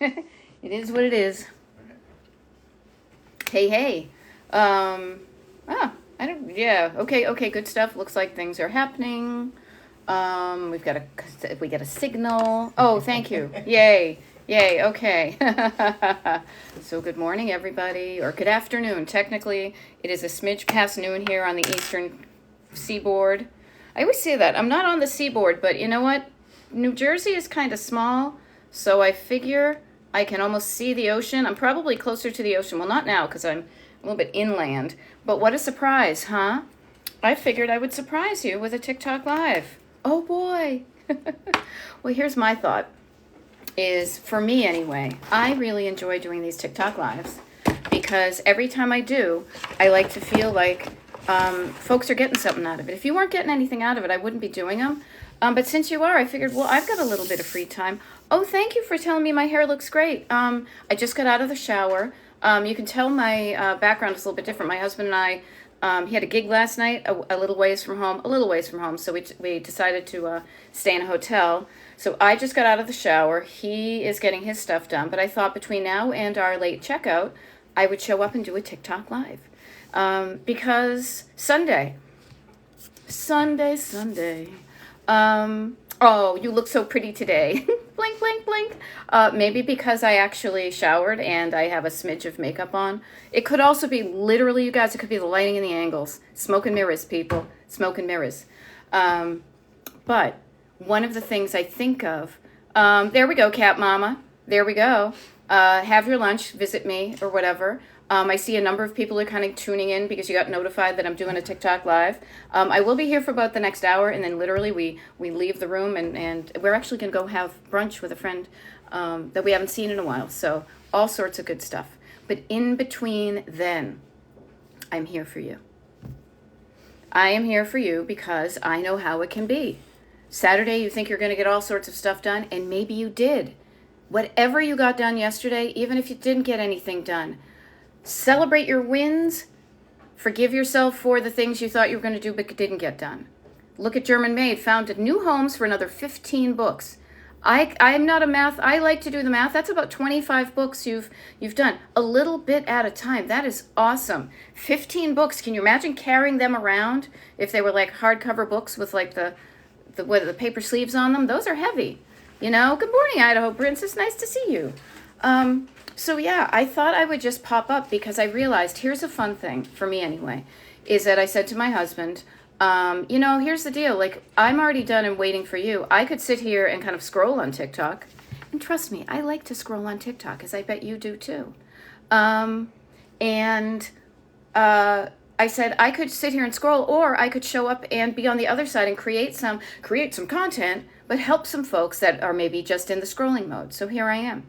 It is what it is. Hey, hey. Yeah. Okay, good stuff. Looks like things are happening. We get a signal. Oh, thank you. Yay. Yay. Okay. So good morning, everybody, or good afternoon. Technically, it is a smidge past noon here on the eastern seaboard. I always say that. I'm not on the seaboard, but you know what? New Jersey is kind of small, so I figure I can almost see the ocean. I'm probably closer to the ocean. Well, not now because I'm a little bit inland. But what a surprise, huh? I figured I would surprise you with a TikTok Live. Oh boy. Well, here's my thought. Is for me anyway, I really enjoy doing these TikTok Lives because every time I do, I like to feel like folks are getting something out of it. If you weren't getting anything out of it, I wouldn't be doing them. But since you are, I figured, well, I've got a little bit of free time. Oh, thank you for telling me my hair looks great. I just got out of the shower. You can tell my background is a little bit different. My husband and I, he had a gig last night, a little ways from home. So we decided to stay in a hotel. So I just got out of the shower. He is getting his stuff done. But I thought between now and our late checkout, I would show up and do a TikTok Live. Because Sunday. Oh, you look so pretty today. Blink, blink, blink. Maybe because I actually showered and I have a smidge of makeup on. It could also be literally, you guys, it could be the lighting and the angles. Smoke and mirrors, people. Smoke and mirrors. But one of the things I think of, there we go, Cat Mama. There we go. Have your lunch, visit me, or whatever. I see a number of people are kind of tuning in because you got notified that I'm doing a TikTok Live. I will be here for about the next hour, and then literally we leave the room, and we're actually going to go have brunch with a friend that we haven't seen in a while. So all sorts of good stuff. But in between then, I'm here for you. I am here for you because I know how it can be. Saturday, you think you're going to get all sorts of stuff done, and maybe you did. Whatever you got done yesterday, even if you didn't get anything done, celebrate your wins. Forgive yourself for the things you thought you were going to do but didn't get done. Look at German Maid, founded new homes for another 15 books. I'm not a math. I like to do the math. That's about 25 books you've done. A little bit at a time. That is awesome. 15 books. Can you imagine carrying them around if they were like hardcover books with like the paper sleeves on them? Those are heavy. You know, good morning, Idaho Princess. Nice to see you. So yeah, I thought I would just pop up because I realized here's a fun thing for me anyway, is that I said to my husband, here's the deal. Like, I'm already done and waiting for you. I could sit here and kind of scroll on TikTok. And trust me, I like to scroll on TikTok, as I bet you do too. I said I could sit here and scroll, or I could show up and be on the other side and create some content, but help some folks that are maybe just in the scrolling mode. So here I am.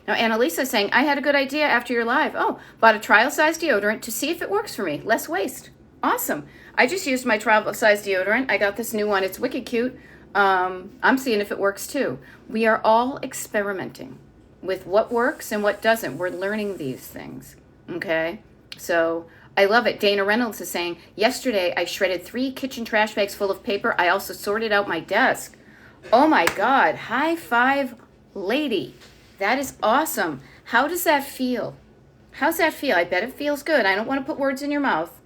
Now, Annalisa's saying, I had a good idea after your live. Oh, bought a trial-size deodorant to see if it works for me. Less waste. Awesome. I just used my trial-size deodorant. I got this new one. It's wicked cute. I'm seeing if it works too. We are all experimenting with what works and what doesn't. We're learning these things. Okay? So I love it. Dana Reynolds is saying, yesterday I shredded 3 kitchen trash bags full of paper. I also sorted out my desk. Oh my God. High five, lady. That is awesome. How does that feel? How's that feel? I bet it feels good. I don't want to put words in your mouth,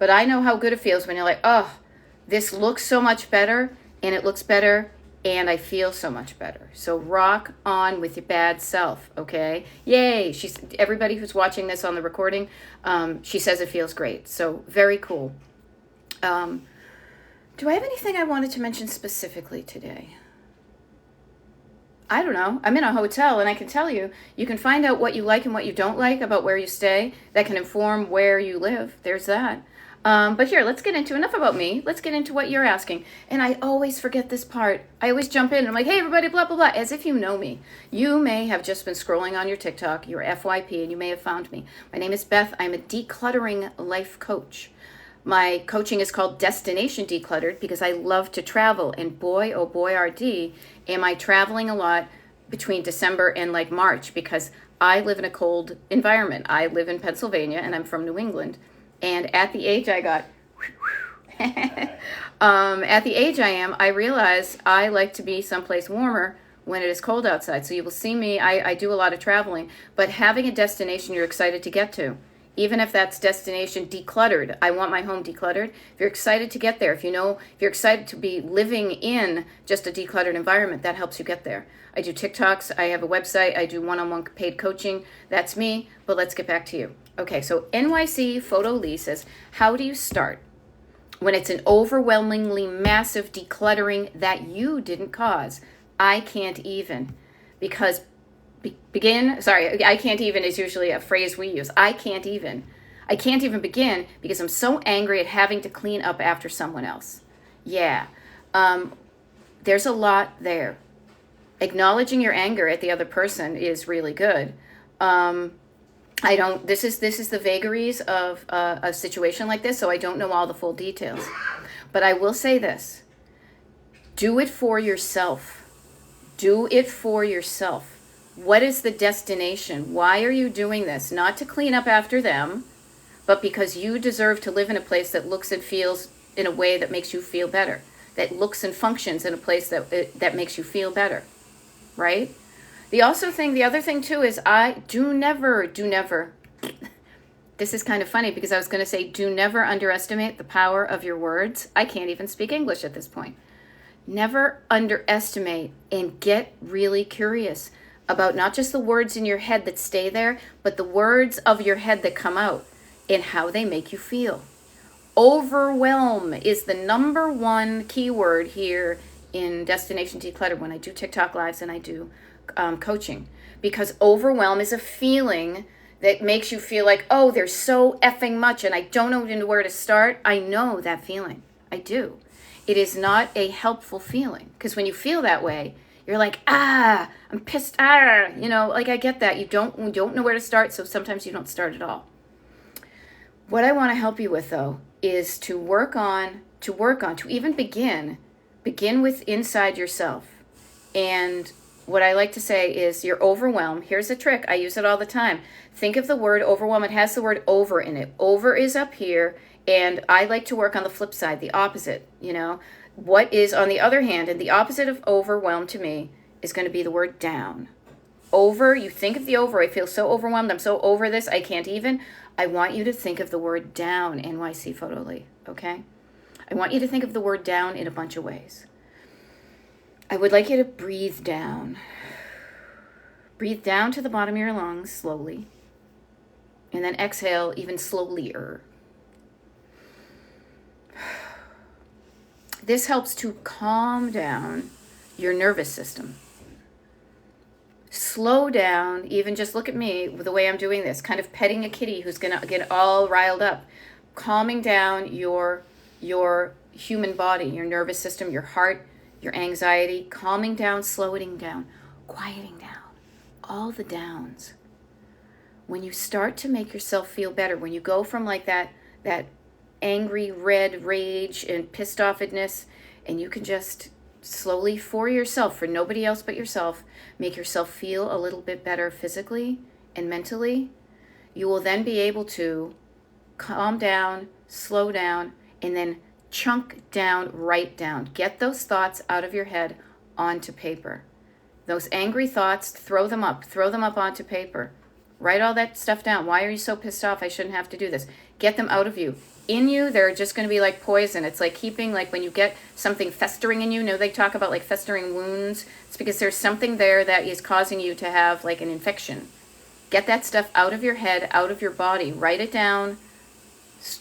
but I know how good it feels when you're like, oh, this looks so much better, and it looks better, and I feel so much better. So rock on with your bad self, okay? Yay. Everybody who's watching this on the recording, she says it feels great. So very cool. Do I have anything I wanted to mention specifically today? I don't know. I'm in a hotel, and I can tell you, you can find out what you like and what you don't like about where you stay. That can inform where you live. There's that. But here, let's get into enough about me. Let's get into what you're asking. And I always forget this part. I always jump in, and I'm like, hey, everybody, blah, blah, blah, as if you know me. You may have just been scrolling on your TikTok, your FYP, and you may have found me. My name is Beth. I'm a decluttering life coach. My coaching is called Destination Decluttered because I love to travel. And boy, oh boy, RD, am I traveling a lot between December and like March because I live in a cold environment. I live in Pennsylvania and I'm from New England. And at the age I got, at the age I am, I realize I like to be someplace warmer when it is cold outside. So you will see me, I do a lot of traveling, but having a destination you're excited to get to, even if that's destination decluttered. I want my home decluttered. If you're excited to get there, if you're excited to be living in just a decluttered environment, that helps you get there. I do TikToks, I have a website, I do one-on-one paid coaching. That's me, but let's get back to you. Okay, so NYC Photo Lee says, how do you start when it's an overwhelmingly massive decluttering that you didn't cause? I can't even, because I can't even is usually a phrase we use. I can't even begin because I'm so angry at having to clean up after someone else. Yeah, there's a lot there. Acknowledging your anger at the other person is really good. This is the vagaries of a situation like this, so I don't know all the full details. But I will say this: do it for yourself. Do it for yourself. What is the destination? Why are you doing this? Not to clean up after them, but because you deserve to live in a place that looks and feels in a way that makes you feel better, that looks and functions in a place that makes you feel better, right? The other thing too is do never, this is kind of funny because I was going to say, do never underestimate the power of your words. I can't even speak English at this point. Never underestimate, and get really curious about not just the words in your head that stay there, but the words of your head that come out and how they make you feel. Overwhelm is the number one keyword here in Destination Declutter when I do TikTok lives and I do coaching, because overwhelm is a feeling that makes you feel like, oh, there's so effing much and I don't know where to start. I know that feeling. I do. It is not a helpful feeling, because when you feel that way, you're like, I'm pissed. I get that. You don't know where to start, so sometimes you don't start at all. What I want to help you with, though, is to even begin with inside yourself. And what I like to say is you're overwhelmed. Here's a trick. I use it all the time. Think of the word overwhelm. It has the word over in it. Over is up here, and I like to work on the flip side, the opposite, What is on the other hand, and the opposite of overwhelmed to me is going to be the word down. Over, you think of the over, I feel so overwhelmed, I'm so over this, I can't even. I want you to think of the word down, NYC Photo Lee, okay? I want you to think of the word down in a bunch of ways. I would like you to breathe down. Breathe down to the bottom of your lungs slowly, and then exhale even slowlier. This helps to calm down your nervous system. Slow down, even just look at me with the way I'm doing this, kind of petting a kitty who's going to get all riled up. Calming down your human body, your nervous system, your heart, your anxiety. Calming down, slowing down, quieting down. All the downs. When you start to make yourself feel better, when you go from like that angry red rage and pissed offedness, and you can just slowly for yourself, for nobody else but yourself, make yourself feel a little bit better physically and mentally, you will then be able to calm down, slow down, and then chunk down, write down. Get those thoughts out of your head onto paper. Those angry thoughts, throw them up onto paper. Write all that stuff down. Why are you so pissed off? I shouldn't have to do this. Get them out of you. In you, they're just going to be like poison. It's like keeping, like when you get something festering in you, they talk about like festering wounds. It's because there's something there that is causing you to have like an infection. Get that stuff out of your head, out of your body. Write it down,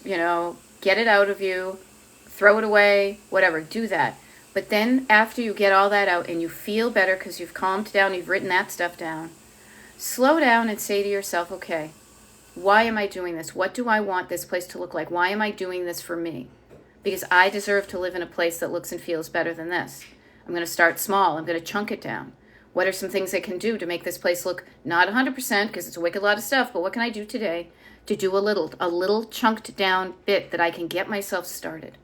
get it out of you, throw it away, whatever, do that. But then after you get all that out and you feel better because you've calmed down, you've written that stuff down, slow down and say to yourself, okay, why am I doing this? What do I want this place to look like? Why am I doing this for me? Because I deserve to live in a place that looks and feels better than this. I'm going to start small. I'm going to chunk it down. What are some things I can do to make this place look not 100% because it's a wicked lot of stuff, but what can I do today to do a little chunked down bit that I can get myself started?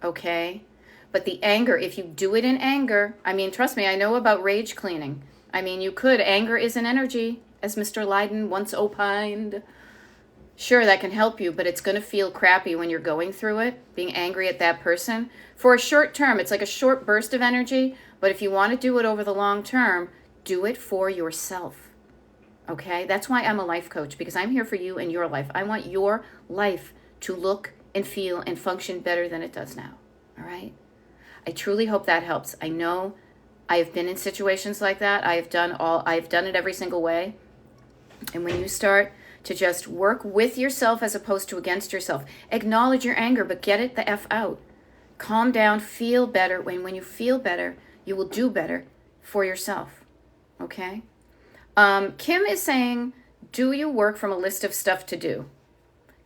Okay? But the anger, if you do it in anger, trust me, I know about rage cleaning. You could. Anger is an energy, as Mr. Lydon once opined. Sure, that can help you, but it's going to feel crappy when you're going through it, being angry at that person. For a short term, it's like a short burst of energy, But if you want to do it over the long term, do it for yourself. Okay? That's why I'm a life coach, because I'm here for you and your life. I want your life to look and feel and function better than it does now. All right? I truly hope that helps. I know I have been in situations like that. I've done it every single way. And when you start to just work with yourself as opposed to against yourself, acknowledge your anger, but get it the F out. Calm down, feel better. When you feel better, you will do better for yourself. Okay? Kim is saying, do you work from a list of stuff to do?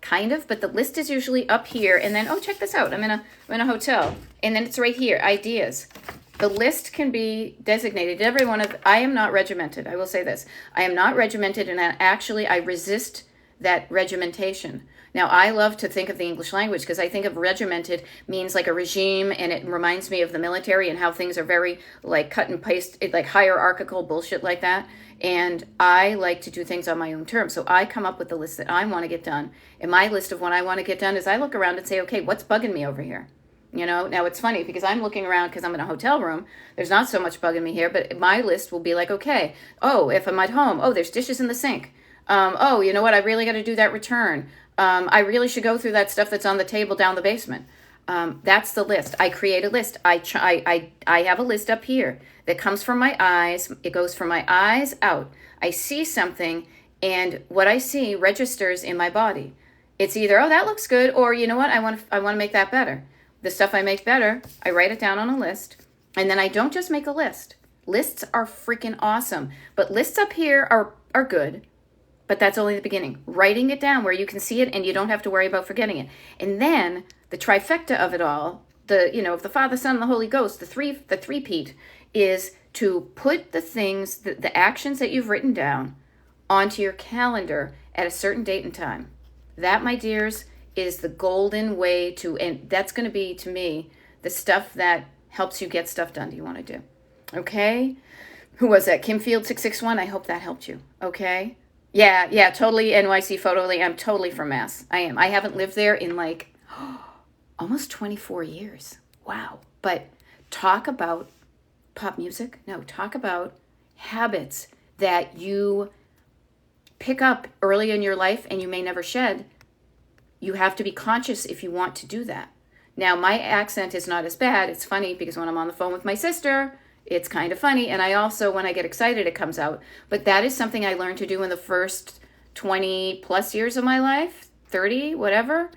Kind of, but the list is usually up here, and then, oh, check this out. I'm in a hotel, and then it's right here, ideas. The list can be designated. I am not regimented. I will say this. I am not regimented, and I resist that regimentation. Now, I love to think of the English language because I think of regimented means like a regime, and it reminds me of the military and how things are very like cut and paste, like hierarchical bullshit like that. And I like to do things on my own terms. So I come up with the list that I want to get done. And my list of what I want to get done is I look around and say, okay, what's bugging me over here? Now it's funny because I'm looking around because I'm in a hotel room. There's not so much bugging me here, but my list will be like, okay, oh, if I'm at home, oh, there's dishes in the sink. Oh, you know what? I really got to do that return. I really should go through that stuff that's on the table down the basement. That's the list. I create a list. I have a list up here that comes from my eyes. It goes from my eyes out. I see something, and what I see registers in my body. It's either, oh, that looks good, or you know what? I want to make that better. The stuff I make better, I write it down on a list, and then I don't just make a list. Lists are freaking awesome, but lists up here are good. But that's only the beginning. Writing it down where you can see it and you don't have to worry about forgetting it. And then the trifecta of it all, of the Father, Son, and the Holy Ghost, the three-peat, is to put the things, the actions that you've written down onto your calendar at a certain date and time. That, my dears, is the golden way and that's going to be, to me, the stuff that helps you get stuff done you want to do. Okay? Who was that? Kim Field 661? I hope that helped you. Okay? Yeah, totally NYC Photo. I'm totally from Mass. I am. I haven't lived there in like almost 24 years. Wow. But talk about pop music. No, talk about habits that you pick up early in your life and you may never shed. You have to be conscious if you want to do that. Now, my accent is not as bad. It's funny because when I'm on the phone with my sister, it's kind of funny. And I also, when I get excited, it comes out. But that is something I learned to do in the first 20 plus years of my life, 30, whatever.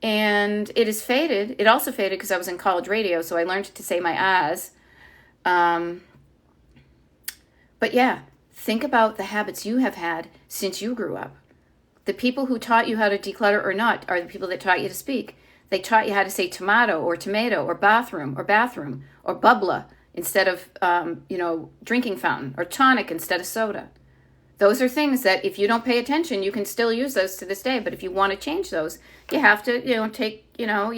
And it has faded. It also faded because I was in college radio, so I learned to say my ahs. But yeah, think about the habits you have had since you grew up. The people who taught you how to declutter or not are the people that taught you to speak. They taught you how to say tomato or bathroom or bubbler instead of, drinking fountain, or tonic instead of soda. Those are things that if you don't pay attention, you can still use those to this day. But if you want to change those, you have to, you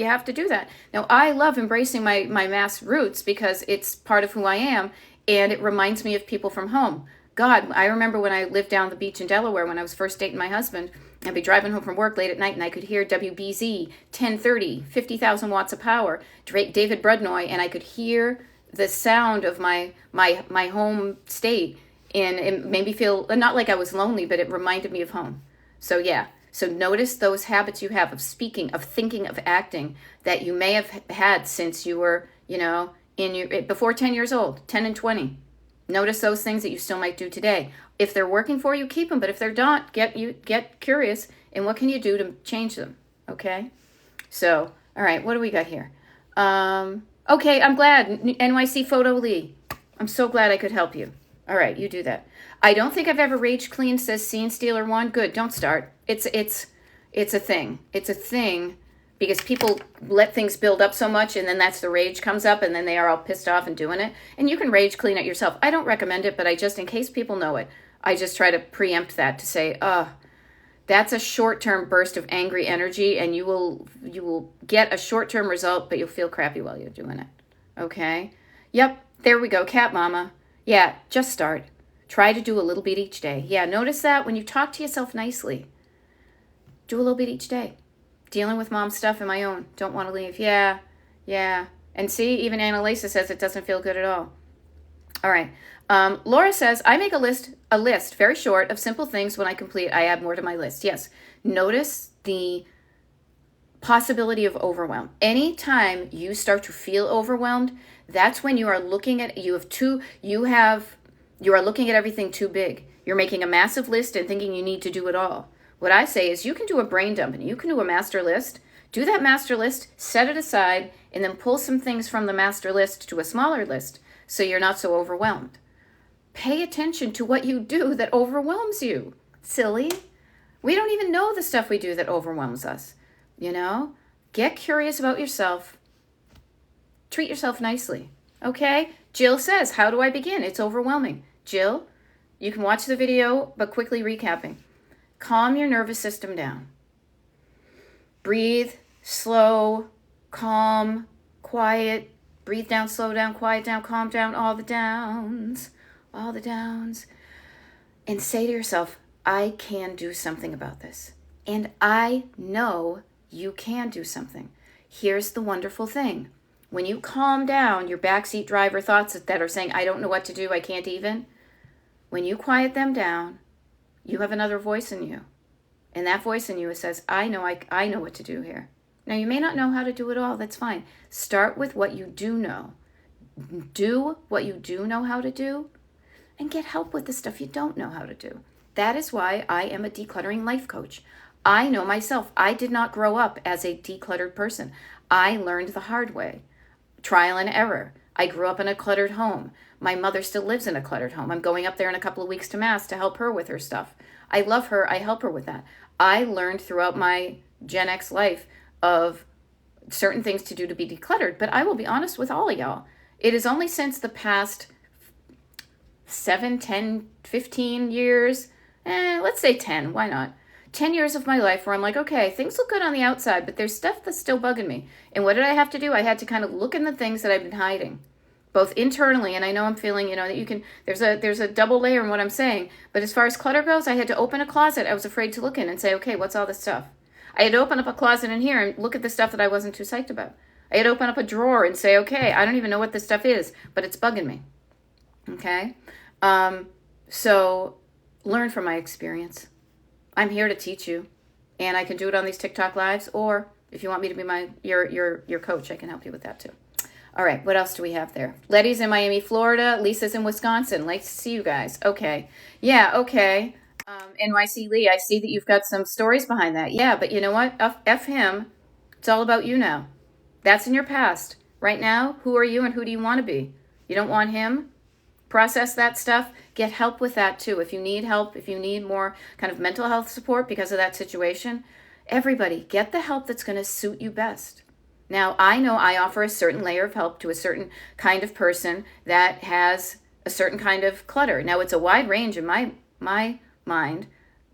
have to do that. Now, I love embracing my Mass roots because it's part of who I am, and it reminds me of people from home. God, I remember when I lived down the beach in Delaware when I was first dating my husband. I'd be driving home from work late at night, and I could hear WBZ 1030, 50,000 watts of power, David Brudnoy, and I could hear the sound of my home state, and it made me feel not like I was lonely, but it reminded me of home. So yeah, so notice those habits you have of speaking, of thinking, of acting that you may have had since you were, before 10 years old, 10 and 20. Notice those things that you still might do today. If they're working for you, keep them. But if they're not, get curious and what can you do to change them? Okay. So, all right, what do we got here? Okay, I'm glad. NYC Photo Lee. I'm so glad I could help you. All right, you do that. I don't think I've ever rage clean, says Scene Stealer 1. Good, don't start. It's a thing. It's a thing because people let things build up so much and then that's the rage comes up and then they are all pissed off and doing it. And you can rage clean it yourself. I don't recommend it, but I just, in case people know it, I just try to preempt that to say, that's a short-term burst of angry energy, and you will get a short-term result, but you'll feel crappy while you're doing it. Okay? Yep, there we go, Cat Mama. Yeah, just start. Try to do a little bit each day. Yeah, notice that when you talk to yourself nicely, do a little bit each day. Dealing with mom stuff and my own. Don't want to leave. Yeah. And see, even Annalisa says it doesn't feel good at all. All right. Laura says, I make a list very short of simple things. When I complete, I add more to my list. Yes. Notice the possibility of overwhelm. Anytime you start to feel overwhelmed, that's when you are looking at, you are looking at everything too big. You're making a massive list and thinking you need to do it all. What I say is you can do a brain dump and you can do a master list. Do that master list, set it aside, and then pull some things from the master list to a smaller list so you're not so overwhelmed. Pay attention to what you do that overwhelms you. Silly. We don't even know the stuff we do that overwhelms us. You know? Get curious about yourself. Treat yourself nicely. Okay? Jill says, how do I begin? It's overwhelming. Jill, you can watch the video, but quickly recapping. Calm your nervous system down. Breathe, slow, calm, quiet. Breathe down, slow down, quiet down, calm down, all the downs. All the downs. And say to yourself, I can do something about this. And I know you can do something. Here's the wonderful thing. When you calm down your backseat driver thoughts that are saying, I don't know what to do, I can't even. When you quiet them down, you have another voice in you. And that voice in you says, I know what to do here. Now, you may not know how to do it all. That's fine. Start with what you do know. Do what you do know how to do and get help with the stuff you don't know how to do. That is why I am a decluttering life coach. I know myself. I did not grow up as a decluttered person. I learned the hard way. Trial and error. I grew up in a cluttered home. My mother still lives in a cluttered home. I'm going up there in a couple of weeks to Mass to help her with her stuff. I love her. I help her with that. I learned throughout my Gen X life of certain things to do to be decluttered. But I will be honest with all of y'all. It is only since the past 7, 10, 15 years, let's say 10, why not? 10 years of my life where I'm like, okay, things look good on the outside, but there's stuff that's still bugging me. And what did I have to do? I had to kind of look in the things that I've been hiding, both internally, and I know I'm feeling, that you can, there's a double layer in what I'm saying, but as far as clutter goes, I had to open a closet I was afraid to look in and say, okay, what's all this stuff? I had to open up a closet in here and look at the stuff that I wasn't too psyched about. I had to open up a drawer and say, okay, I don't even know what this stuff is, but it's bugging me. Okay? So learn from my experience. I'm here to teach you, and I can do it on these TikTok lives, or if you want me to be your coach, I can help you with that too. All right, what else do we have there? Letty's in Miami, Florida. Lisa's in Wisconsin. Nice to see you guys. Okay. Yeah, okay. NYC Lee, I see that you've got some stories behind that. Yeah, but you know what? F him. It's all about you now. That's in your past. Right now, who are you and who do you want to be? You don't want him? Process that stuff. Get help with that too. If you need help, if you need more kind of mental health support because of that situation, everybody get the help that's going to suit you best. Now, I know I offer a certain layer of help to a certain kind of person that has a certain kind of clutter. Now, it's a wide range in my mind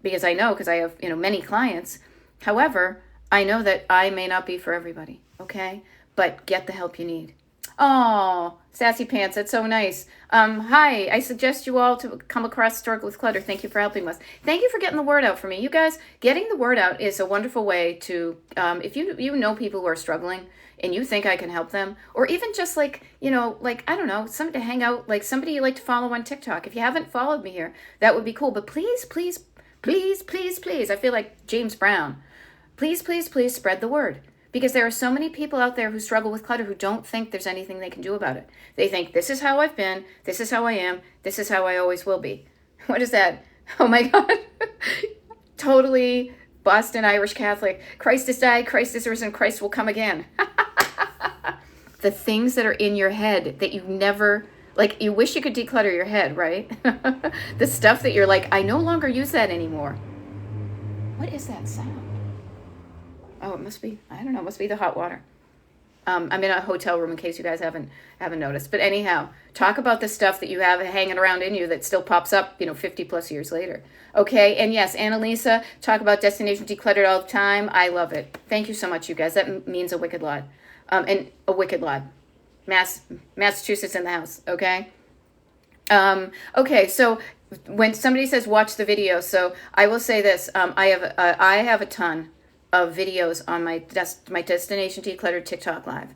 because I have, many clients. However, I know that I may not be for everybody, okay? But get the help you need. Oh, Sassy Pants, that's so nice. Hi, I suggest you all to come across Struggle with Clutter. Thank you for helping us. Thank you for getting the word out for me. You guys, getting the word out is a wonderful way to, if you know people who are struggling and you think I can help them, or even just I don't know, somebody to hang out, like somebody you like to follow on TikTok. If you haven't followed me here, that would be cool. But please, please, please, please, please, I feel like James Brown. Please, please, please spread the word. Because there are so many people out there who struggle with clutter who don't think there's anything they can do about it. They think, this is how I've been, this is how I am, this is how I always will be. What is that? Oh my God. Totally Boston Irish Catholic. Christ has died, Christ is risen, Christ will come again. The things that are in your head that you never, you wish you could declutter your head, right? The stuff that you're like, I no longer use that anymore. What is that sound? Oh, it must be, I don't know, it must be the hot water. I'm in a hotel room in case you guys haven't noticed. But anyhow, talk about the stuff that you have hanging around in you that still pops up, 50 plus years later. Okay, and yes, Annalisa, talk about Destination Decluttered all the time. I love it. Thank you so much, you guys. That means a wicked lot. And a wicked lot. Massachusetts in the house, okay? Okay, so when somebody says watch the video, so I will say this. I have a ton of videos on my Destination Decluttered TikTok live.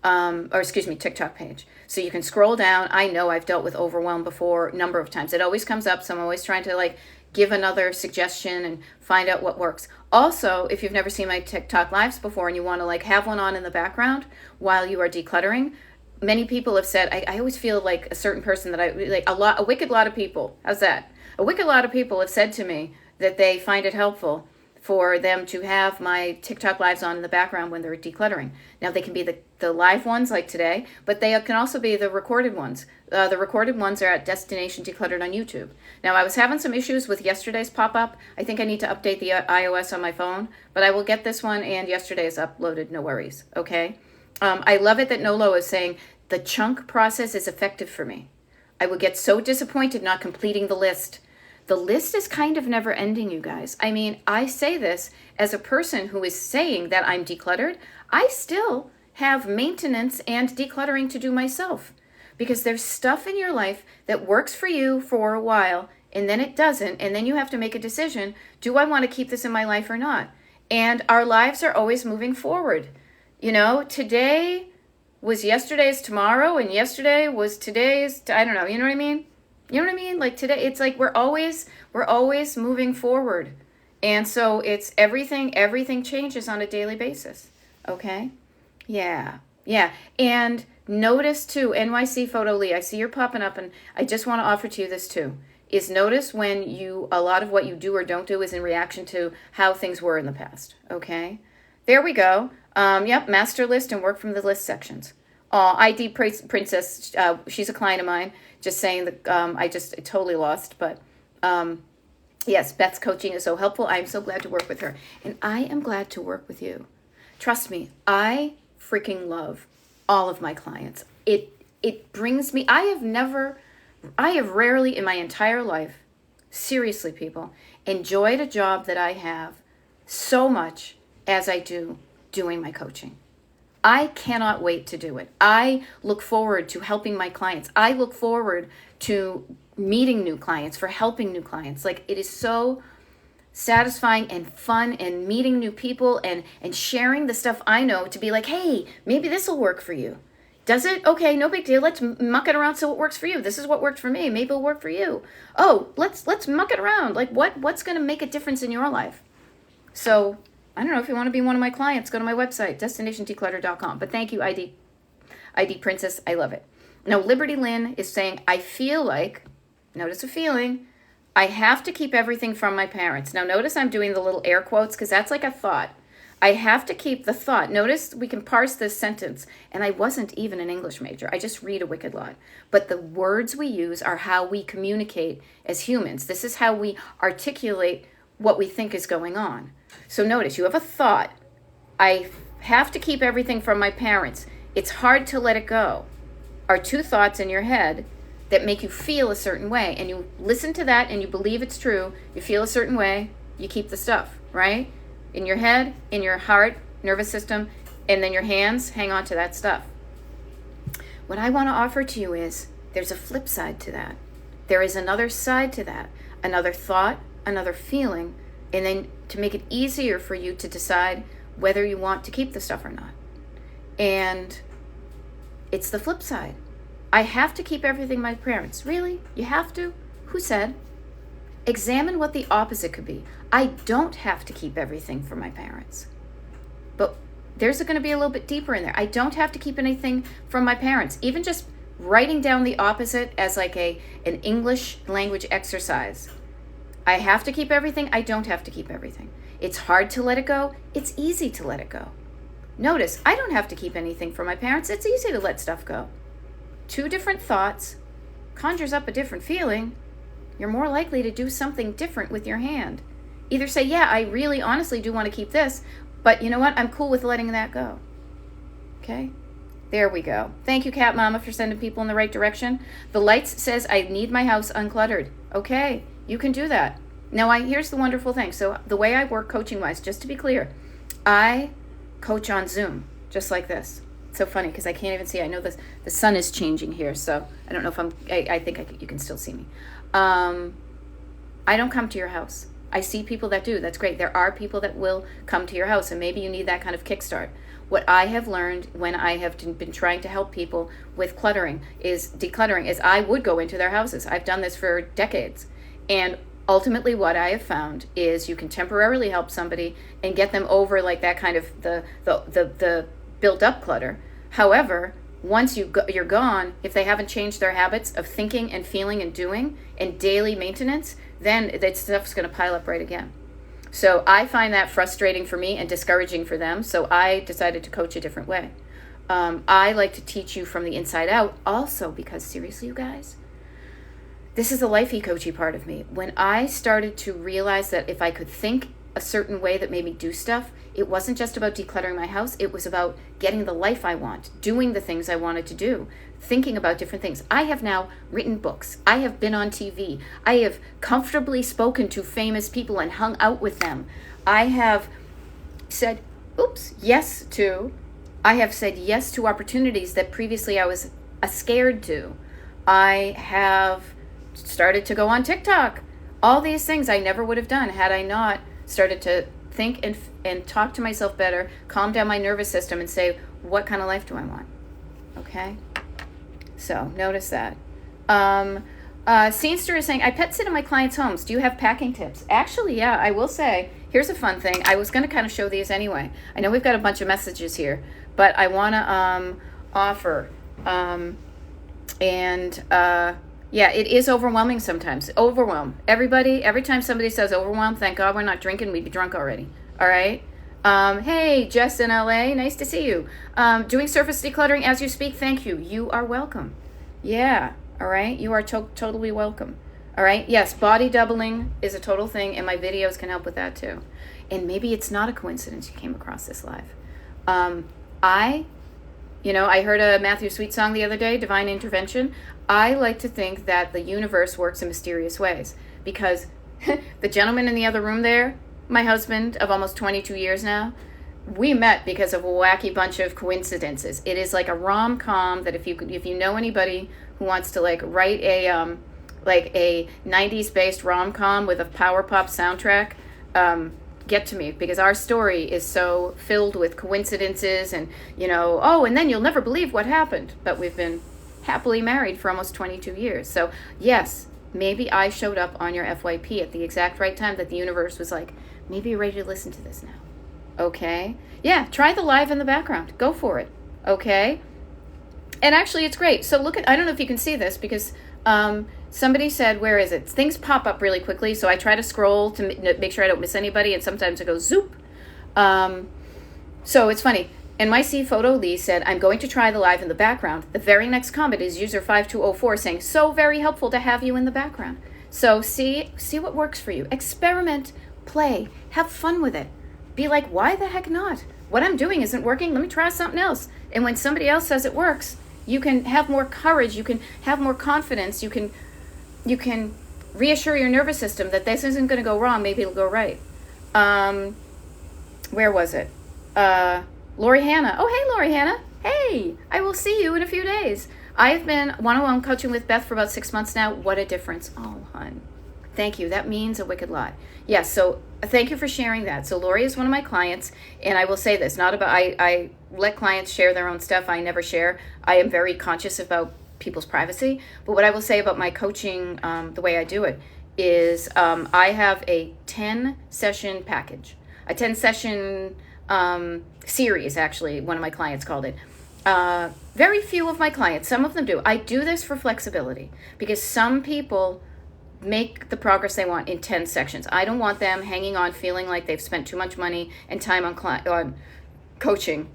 or excuse me, TikTok page. So you can scroll down. I know I've dealt with overwhelm before a number of times. It always comes up, so I'm always trying to like give another suggestion and find out what works. Also, if you've never seen my TikTok lives before and you want to like have one on in the background while you are decluttering, many people have said, I always feel like a certain person that I like, a wicked lot of people. How's that? A wicked lot of people have said to me that they find it helpful for them to have my TikTok lives on in the background when they're decluttering. Now they can be the live ones like today, but they can also be the recorded ones. The recorded ones are at Destination Decluttered on YouTube. Now I was having some issues with yesterday's pop-up. I think I need to update the iOS on my phone, but I will get this one and yesterday's uploaded, no worries, okay? I love it that Nolo is saying the chunk process is effective for me. I would get so disappointed not completing the list. The list is kind of never ending, you guys. I mean, I say this as a person who is saying that I'm decluttered. I still have maintenance and decluttering to do myself because there's stuff in your life that works for you for a while and then it doesn't. And then you have to make a decision. Do I want to keep this in my life or not? And our lives are always moving forward. You know, today was yesterday's tomorrow and yesterday was today's, I don't know, you know what I mean? You know what I mean? Like today, it's like we're always moving forward. And so it's everything changes on a daily basis. Okay? Yeah. And notice too, NYC Photo Lee, I see you're popping up and I just want to offer to you this too, is notice when a lot of what you do or don't do is in reaction to how things were in the past. Okay? There we go. Yep, master list and work from the list sections. ID Princess, she's a client of mine. Just saying that I totally lost. But yes, Beth's coaching is so helpful. I'm so glad to work with her. And I am glad to work with you. Trust me, I freaking love all of my clients. It brings me, I have rarely in my entire life, seriously people, enjoyed a job that I have so much as I do doing my coaching. I cannot wait to do it. I look forward to helping my clients. I look forward to meeting new clients, for helping new clients. Like it is so satisfying and fun and meeting new people and sharing the stuff I know to be like, hey, maybe this will work for you. Does it? Okay, no big deal. Let's muck it around so it works for you. This is what worked for me. Maybe it'll work for you. Oh, let's muck it around. Like what's going to make a difference in your life? So I don't know, if you want to be one of my clients, go to my website, destinationdeclutter.com. But thank you, ID Princess. I love it. Now, Liberty Lynn is saying, I feel like, notice a feeling, I have to keep everything from my parents. Now, notice I'm doing the little air quotes because that's like a thought. I have to keep the thought. Notice we can parse this sentence. And I wasn't even an English major. I just read a wicked lot. But the words we use are how we communicate as humans. This is how we articulate what we think is going on. So notice you have a thought. I have to keep everything from my parents. It's hard to let it go. Are two thoughts in your head that make you feel a certain way. And you listen to that and you believe it's true. You feel a certain way. You keep the stuff, right? In your head, in your heart, nervous system, and then your hands hang on to that stuff. What I want to offer to you is there's a flip side to that. There is another side to that. Another thought, another feeling, and then to make it easier for you to decide whether you want to keep the stuff or not. And it's the flip side. I have to keep everything my parents. Really? You have to? Who said? Examine what the opposite could be. I don't have to keep everything for my parents. But there's going to be a little bit deeper in there. I don't have to keep anything from my parents. Even just writing down the opposite as like an English language exercise. I have to keep everything. I don't have to keep everything. It's hard to let it go. It's easy to let it go. Notice, I don't have to keep anything from my parents. It's easy to let stuff go. Two different thoughts conjures up a different feeling. You're more likely to do something different with your hand. Either say, yeah, I really honestly do want to keep this, but you know what? I'm cool with letting that go. Okay? There we go. Thank you, Cat Mama, for sending people in the right direction. The Lights says, I need my house uncluttered. Okay, you can do that. Now, here's the wonderful thing. So the way I work coaching-wise, just to be clear, I coach on Zoom, just like this. It's so funny because I can't even see. I know the sun is changing here, so I don't know if I think you can still see me. I don't come to your house. I see people that do. That's great. There are people that will come to your house, and maybe you need that kind of kickstart. what I have learned when I have been trying to help people with decluttering is I would go into their houses. I've done this for decades. And ultimately what I have found is you can temporarily help somebody and get them over like that kind of the built up clutter. However, once you're gone, if they haven't changed their habits of thinking and feeling and doing and daily maintenance, then that stuff's going to pile up right again. So I find that frustrating for me and discouraging for them. So I decided to coach a different way. I like to teach you from the inside out also because seriously, you guys, this is the lifey coachy part of me. When I started to realize that if I could think a certain way that made me do stuff, it wasn't just about decluttering my house. It was about getting the life I want, doing the things I wanted to do, thinking about different things. I have now written books. I have been on TV. I have comfortably spoken to famous people and hung out with them. I have said, yes to. I have said yes to opportunities that previously I was scared to. I have started to go on TikTok. All these things I never would have done had I not started to think and talk to myself better, calm down my nervous system and say, what kind of life do I want? Okay? So notice that. Scenester is saying, I pet sit in my clients' homes. Do you have packing tips? Actually, yeah, I will say, here's a fun thing. I was going to kind of show these anyway. I know we've got a bunch of messages here, but I want to offer. Yeah, it is overwhelming sometimes. Overwhelm. Everybody, every time somebody says overwhelm, thank God we're not drinking. We'd be drunk already. All right? Hey, Jess in LA. Nice to see you. Doing surface decluttering as you speak. Thank you. You are welcome. Yeah. All right? You are totally welcome. All right? Yes, body doubling is a total thing, and my videos can help with that too. And maybe it's not a coincidence you came across this live. I heard a Matthew Sweet song the other day, Divine Intervention. I like to think that the universe works in mysterious ways because the gentleman in the other room there, my husband of almost 22 years now, we met because of a wacky bunch of coincidences. It is like a rom-com that if you know anybody who wants to write a 90s based rom-com with a power pop soundtrack, get to me because our story is so filled with coincidences and and then you'll never believe what happened, but we've been happily married for almost 22 years. So yes, maybe I showed up on your FYP at the exact right time that the universe was like, maybe you're ready to listen to this now. Okay? Yeah, try the live in the background. Go for it. Okay? And actually it's great. So I don't know if you can see this because somebody said, where is it? Things pop up really quickly, so I try to scroll to make sure I don't miss anybody, and sometimes it goes zoop. So it's funny. NYC Photo Lee said, I'm going to try the live in the background. The very next comment is user 5204 saying, so very helpful to have you in the background. So see what works for you. Experiment, play, have fun with it. Be like, why the heck not? What I'm doing isn't working. Let me try something else. And when somebody else says it works, you can have more courage. You can have more confidence. You can reassure your nervous system that this isn't going to go wrong. Maybe it'll go right. Where was it? Lori Hannah. Oh, hey, Lori Hannah. Hey, I will see you in a few days. I have been one-on-one coaching with Beth for about 6 months now. What a difference. Oh, hun. Thank you. That means a wicked lot. Yes, so thank you for sharing that. So Lori is one of my clients, and I will say this, I let clients share their own stuff. I never share. I am very conscious about people's privacy. But what I will say about my coaching, the way I do it, is I have a 10-session package, a 10-session series, actually, one of my clients called it. Very few of my clients, some of them do. I do this for flexibility because some people make the progress they want in 10 sections. I don't want them hanging on feeling like they've spent too much money and time on coaching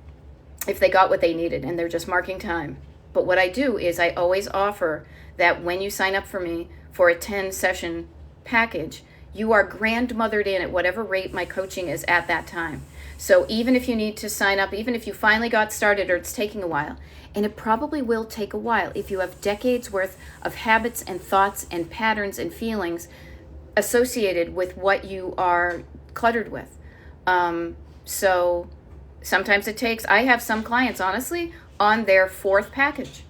if they got what they needed and they're just marking time. But what I do is I always offer that when you sign up for me for a 10-session package, you are grandmothered in at whatever rate my coaching is at that time. So even if you need to sign up, even if you finally got started or it's taking a while, and it probably will take a while if you have decades worth of habits and thoughts and patterns and feelings associated with what you are cluttered with. So sometimes it takes, I have some clients, honestly, on their 4th package.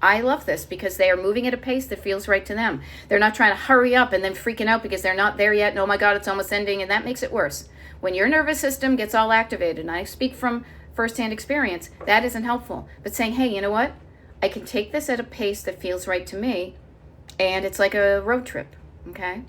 I love this because they are moving at a pace that feels right to them. They're not trying to hurry up and then freaking out because they're not there yet. And, oh my God, it's almost ending. And that makes it worse. When your nervous system gets all activated, and I speak from firsthand experience, that isn't helpful. But saying, hey, you know what? I can take this at a pace that feels right to me, and it's like a road trip, okay?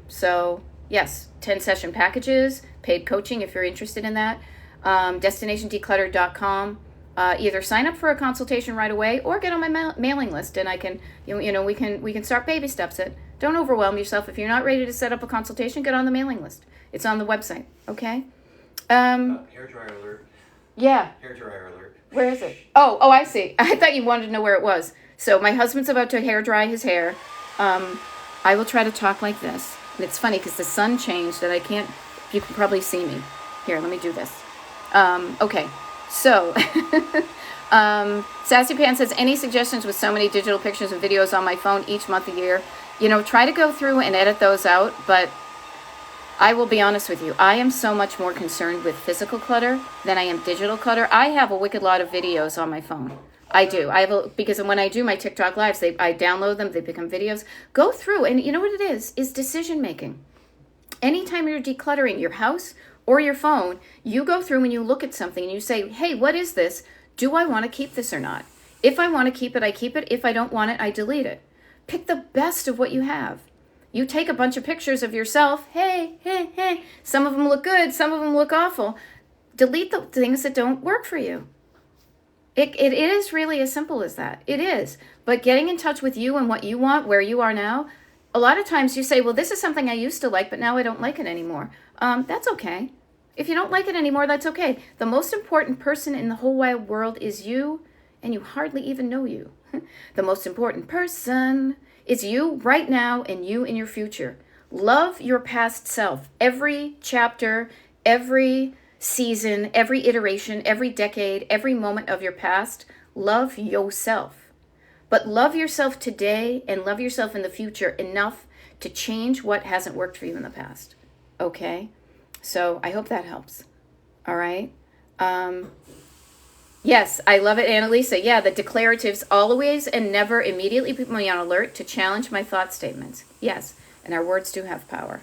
So, yes, 10-session packages, paid coaching if you're interested in that. DestinationDecluttered.com. Either sign up for a consultation right away or get on my mailing list, and I can, we can start baby steps. Don't overwhelm yourself. If you're not ready to set up a consultation, get on the mailing list. It's on the website, okay? Hair dryer alert. Yeah. Hair dryer alert. Where is it? Oh, I see. I thought you wanted to know where it was. So my husband's about to hair dry his hair. I will try to talk like this. And it's funny because the sun changed and I can't, you can probably see me. Here, let me do this. Okay. So, Sassy Pan says, any suggestions with so many digital pictures and videos on my phone each month, a year? Try to go through and edit those out, but I will be honest with you. I am so much more concerned with physical clutter than I am digital clutter. I have a wicked lot of videos on my phone. I do. Because when I do my TikTok lives, I download them, they become videos. Go through, and you know what it is decision making. Anytime you're decluttering your house or your phone, you go through and you look at something and you say, hey, what is this? Do I want to keep this or not? If I want to keep it, I keep it. If I don't want it, I delete it. Pick the best of what you have. You take a bunch of pictures of yourself. Hey. Some of them look good. Some of them look awful. Delete the things that don't work for you. It is really as simple as that. It is. But getting in touch with you and what you want, where you are now, a lot of times you say, well, this is something I used to like, but now I don't like it anymore. That's okay. If you don't like it anymore, that's okay. The most important person in the whole wide world is you, and you hardly even know you. The most important person is you right now and you in your future. Love your past self. Every chapter, every season, every iteration, every decade, every moment of your past, love yourself. But love yourself today and love yourself in the future enough to change what hasn't worked for you in the past. Okay? So I hope that helps. All right? Yes, I love it, Annalisa. Yeah, the declaratives always and never immediately put me on alert to challenge my thought statements. Yes, and our words do have power.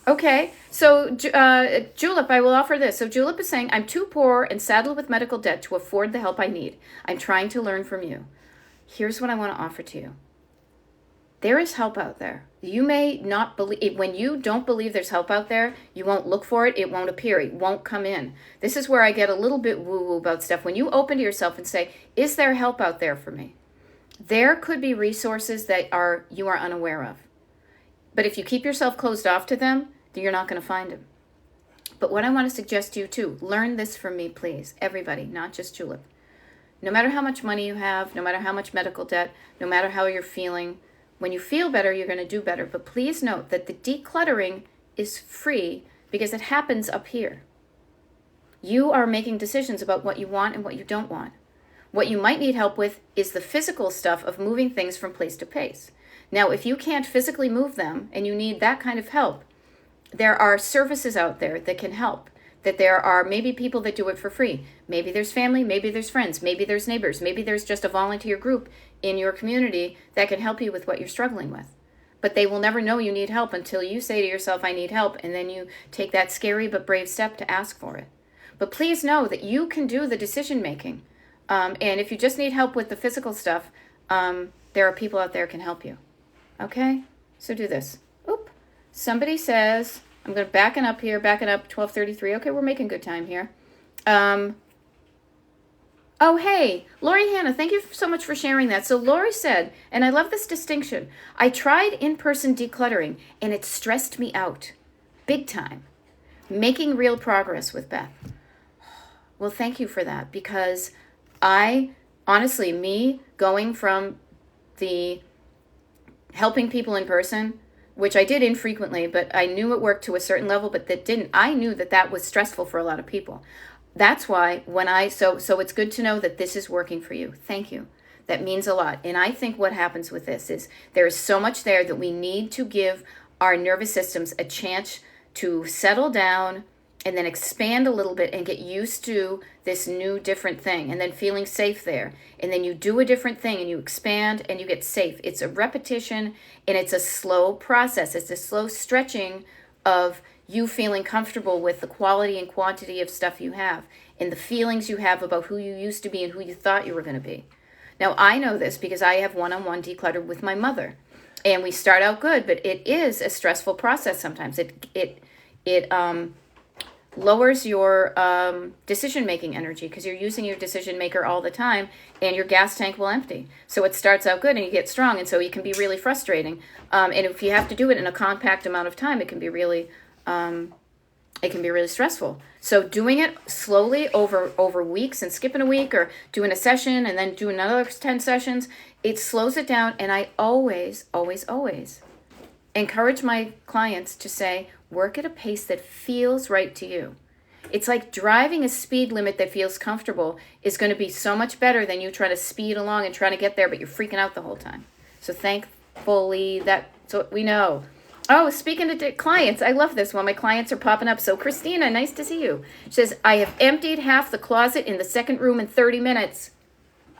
Okay, so Julep, I will offer this. So Julep is saying, I'm too poor and saddled with medical debt to afford the help I need. I'm trying to learn from you. Here's what I want to offer to you. There is help out there. You may not believe, when you don't believe there's help out there, you won't look for it, it won't appear, it won't come in. This is where I get a little bit woo-woo about stuff. When you open to yourself and say, is there help out there for me? There could be resources that you are unaware of. But if you keep yourself closed off to them, then you're not going to find them. But what I want to suggest to you too, learn this from me, please. Everybody, not just Julep. No matter how much money you have, no matter how much medical debt, no matter how you're feeling, when you feel better, you're going to do better. But please note that the decluttering is free because it happens up here. You are making decisions about what you want and what you don't want. What you might need help with is the physical stuff of moving things from place to place. Now, if you can't physically move them and you need that kind of help, there are services out there that can help. That there are maybe people that do it for free. Maybe there's family, maybe there's friends, maybe there's neighbors, maybe there's just a volunteer group in your community that can help you with what you're struggling with. But they will never know you need help until you say to yourself, I need help, and then you take that scary but brave step to ask for it. But please know that you can do the decision making. And if you just need help with the physical stuff, there are people out there who can help you. Okay? So do this. Oop. Somebody says, I'm going to backing up, 12:33. Okay, we're making good time here. Oh, hey, Lori Hannah, thank you so much for sharing that. So Lori said, and I love this distinction, I tried in-person decluttering, and it stressed me out. Big time. Making real progress with Beth. Well, thank you for that, because honestly, me going from the helping people in person, which I did infrequently, but I knew it worked to a certain level, but that didn't. I knew that was stressful for a lot of people. That's why so it's good to know that this is working for you. Thank you. That means a lot. And I think what happens with this is there is so much there that we need to give our nervous systems a chance to settle down and then expand a little bit and get used to this new different thing and then feeling safe there. And then you do a different thing and you expand and you get safe. It's a repetition and it's a slow process. It's a slow stretching of you feeling comfortable with the quality and quantity of stuff you have and the feelings you have about who you used to be and who you thought you were going to be. Now, I know this because I have one-on-one declutter with my mother. And we start out good, but it is a stressful process sometimes. It lowers your decision-making energy because you're using your decision maker all the time and your gas tank will empty. So it starts out good and you get strong, and so it can be really frustrating. And if you have to do it in a compact amount of time, it can be really stressful. So doing it slowly over weeks and skipping a week or doing a session and then doing another 10 sessions, it slows it down. And I always, always, always encourage my clients to say, work at a pace that feels right to you. It's like driving a speed limit that feels comfortable is going to be so much better than you trying to speed along and trying to get there, but you're freaking out the whole time. So thankfully, that's what we know. Oh, speaking to clients, I love this one. My clients are popping up. So Christina, nice to see you. She says, I have emptied half the closet in the second room in 30 minutes.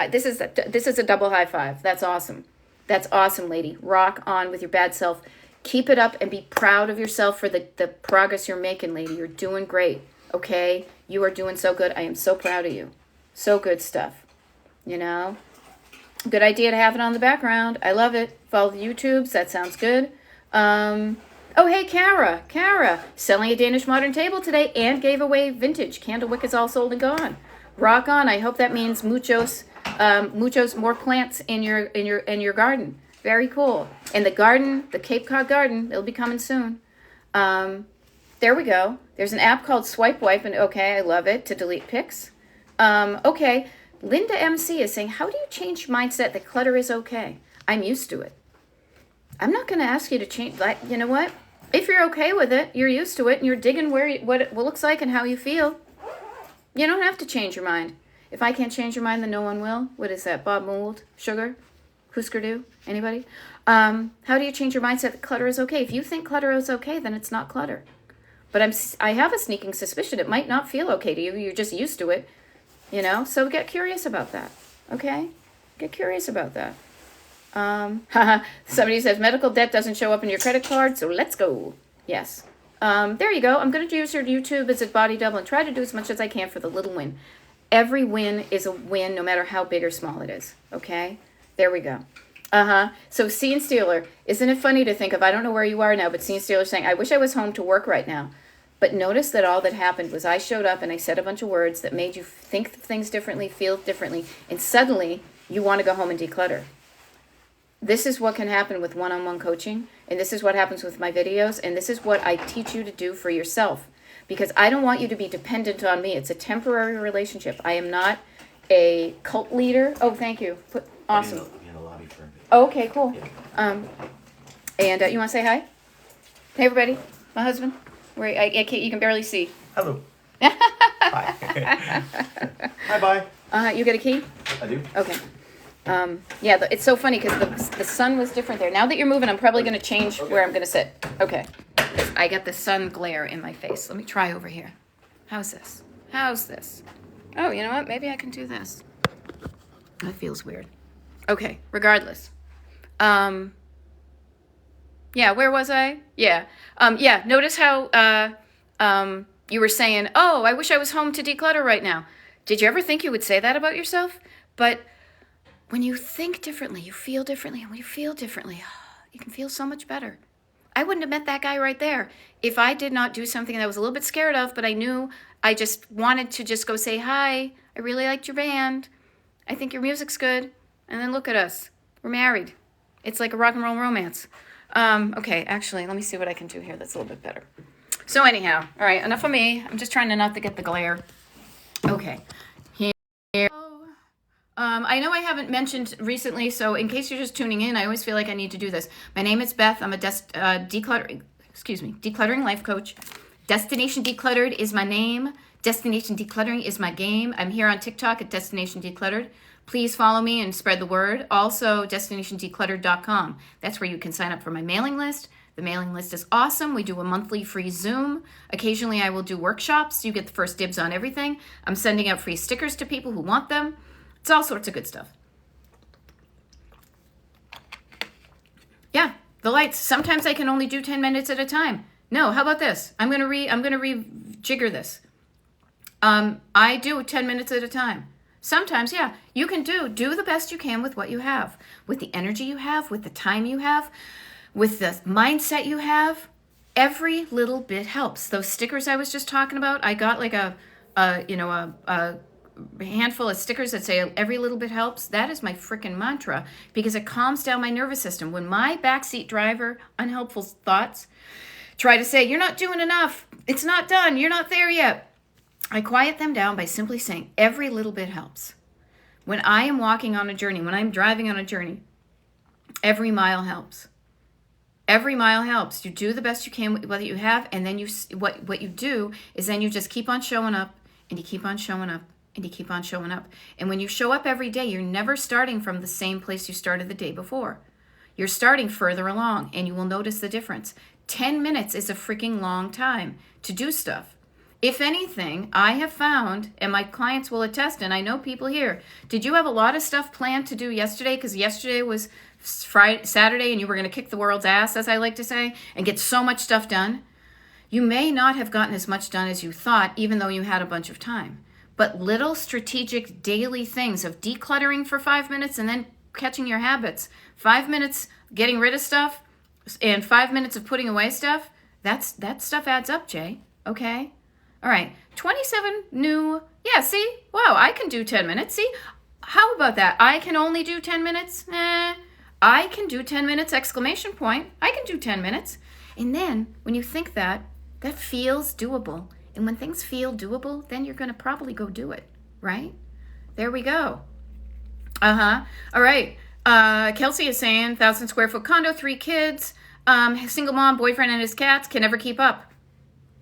This is a double high five. That's awesome. That's awesome, lady. Rock on with your bad self. Keep it up and be proud of yourself for the progress you're making, lady. You're doing great, okay? You are doing so good. I am so proud of you. So good stuff, you know? Good idea to have it on the background. I love it. Follow the YouTubes. That sounds good. Oh, hey, Kara, selling a Danish modern table today and gave away vintage. Candlewick is all sold and gone. Rock on. I hope that means muchos more plants in your garden. Very cool. And the garden, the Cape Cod garden, it'll be coming soon. There we go. There's an app called Swipe Wipe, and okay, I love it, to delete pics. Okay, Linda MC is saying, how do you change your mindset that clutter is okay? I'm used to it. I'm not going to ask you to change. Like, you know what? If you're okay with it, you're used to it, and you're digging what it looks like and how you feel, you don't have to change your mind. If I can't change your mind, then no one will. What is that? Bob Mould? Sugar? Husker Du? Anybody? How do you change your mindset that clutter is okay? If you think clutter is okay, then it's not clutter. But I have a sneaking suspicion it might not feel okay to you. You're just used to it, you know? So get curious about that, okay? Get curious about that. Somebody says medical debt doesn't show up in your credit card, so let's go. Yes. There you go. I'm going to use your YouTube as a body double and try to do as much as I can for the little win. Every win is a win, no matter how big or small it is, okay? There we go. So Scene Stealer, isn't it funny to think of, I don't know where you are now, but Scene Stealer saying, I wish I was home to work right now. But notice that all that happened was I showed up and I said a bunch of words that made you think things differently, feel differently, and suddenly you want to go home and declutter. This is what can happen with one-on-one coaching, and this is what happens with my videos, and this is what I teach you to do for yourself, because I don't want you to be dependent on me. It's a temporary relationship. I am not a cult leader. Oh, thank you. Awesome. In the lobby for a bit. Oh, okay, cool. Yeah. And you want to say hi? Hey, everybody. My husband. Where I can't. You can barely see. Hello. Hi. Hi, bye. You get a key? I do. Okay. Yeah, it's so funny because the sun was different there. Now that you're moving, I'm probably going to change where I'm going to sit. Okay. I got the sun glare in my face. Let me try over here. How's this? How's this? Oh, you know what? Maybe I can do this. That feels weird. Okay, regardless. Yeah, where was I? Yeah. Yeah, notice how you were saying, oh, I wish I was home to declutter right now. Did you ever think you would say that about yourself? But when you think differently, you feel differently. And when you feel differently, you can feel so much better. I wouldn't have met that guy right there if I did not do something that I was a little bit scared of, but I knew I just wanted to just go say, hi, I really liked your band. I think your music's good. And then look at us. We're married. It's like a rock and roll romance. Okay, actually, let me see what I can do here that's a little bit better. So anyhow, all right, enough of me. I'm just trying to not to get the glare. Okay. Here. I know I haven't mentioned recently, so in case you're just tuning in, I always feel like I need to do this. My name is Beth. I'm a decluttering life coach. Destination Decluttered is my name. Destination Decluttering is my game. I'm here on TikTok at Destination Decluttered. Please follow me and spread the word. Also, destinationdecluttered.com. That's where you can sign up for my mailing list. The mailing list is awesome. We do a monthly free Zoom. Occasionally, I will do workshops. You get the first dibs on everything. I'm sending out free stickers to people who want them. It's all sorts of good stuff. Yeah, the lights. Sometimes I can only do 10 minutes at a time. No, how about this? I'm gonna rejigger this. I do 10 minutes at a time. Sometimes, yeah, you can do the best you can with what you have, with the energy you have, with the time you have, with the mindset you have. Every little bit helps. Those stickers I was just talking about, I got like a handful of stickers that say every little bit helps. That is my freaking mantra because it calms down my nervous system. When my backseat driver, unhelpful thoughts, try to say, you're not doing enough, it's not done, you're not there yet, I quiet them down by simply saying every little bit helps. When I am walking on a journey, when I'm driving on a journey, every mile helps. Every mile helps. You do the best you can with what you have, and then what you do is then you just keep on showing up, and you keep on showing up, and you keep on showing up. And when you show up every day, you're never starting from the same place you started the day before. You're starting further along, and you will notice the difference. 10 minutes is a freaking long time to do stuff. If anything, I have found, and my clients will attest, and I know people here, did you have a lot of stuff planned to do yesterday? Because yesterday was Saturday, and you were going to kick the world's ass, as I like to say, and get so much stuff done. You may not have gotten as much done as you thought, even though you had a bunch of time. But little strategic daily things of decluttering for 5 minutes and then catching your habits, 5 minutes getting rid of stuff, and 5 minutes of putting away stuff, that stuff adds up, Jay. Okay? All right. 27 new, yeah, see? Wow, I can do 10 minutes. See? How about that? I can only do 10 minutes? I can do 10 minutes, exclamation point. I can do 10 minutes. And then when you think that feels doable. And when things feel doable, then you're going to probably go do it, right? There we go. All right. Kelsey is saying 1,000 square foot condo, 3 kids, single mom, boyfriend, and his cats can never keep up.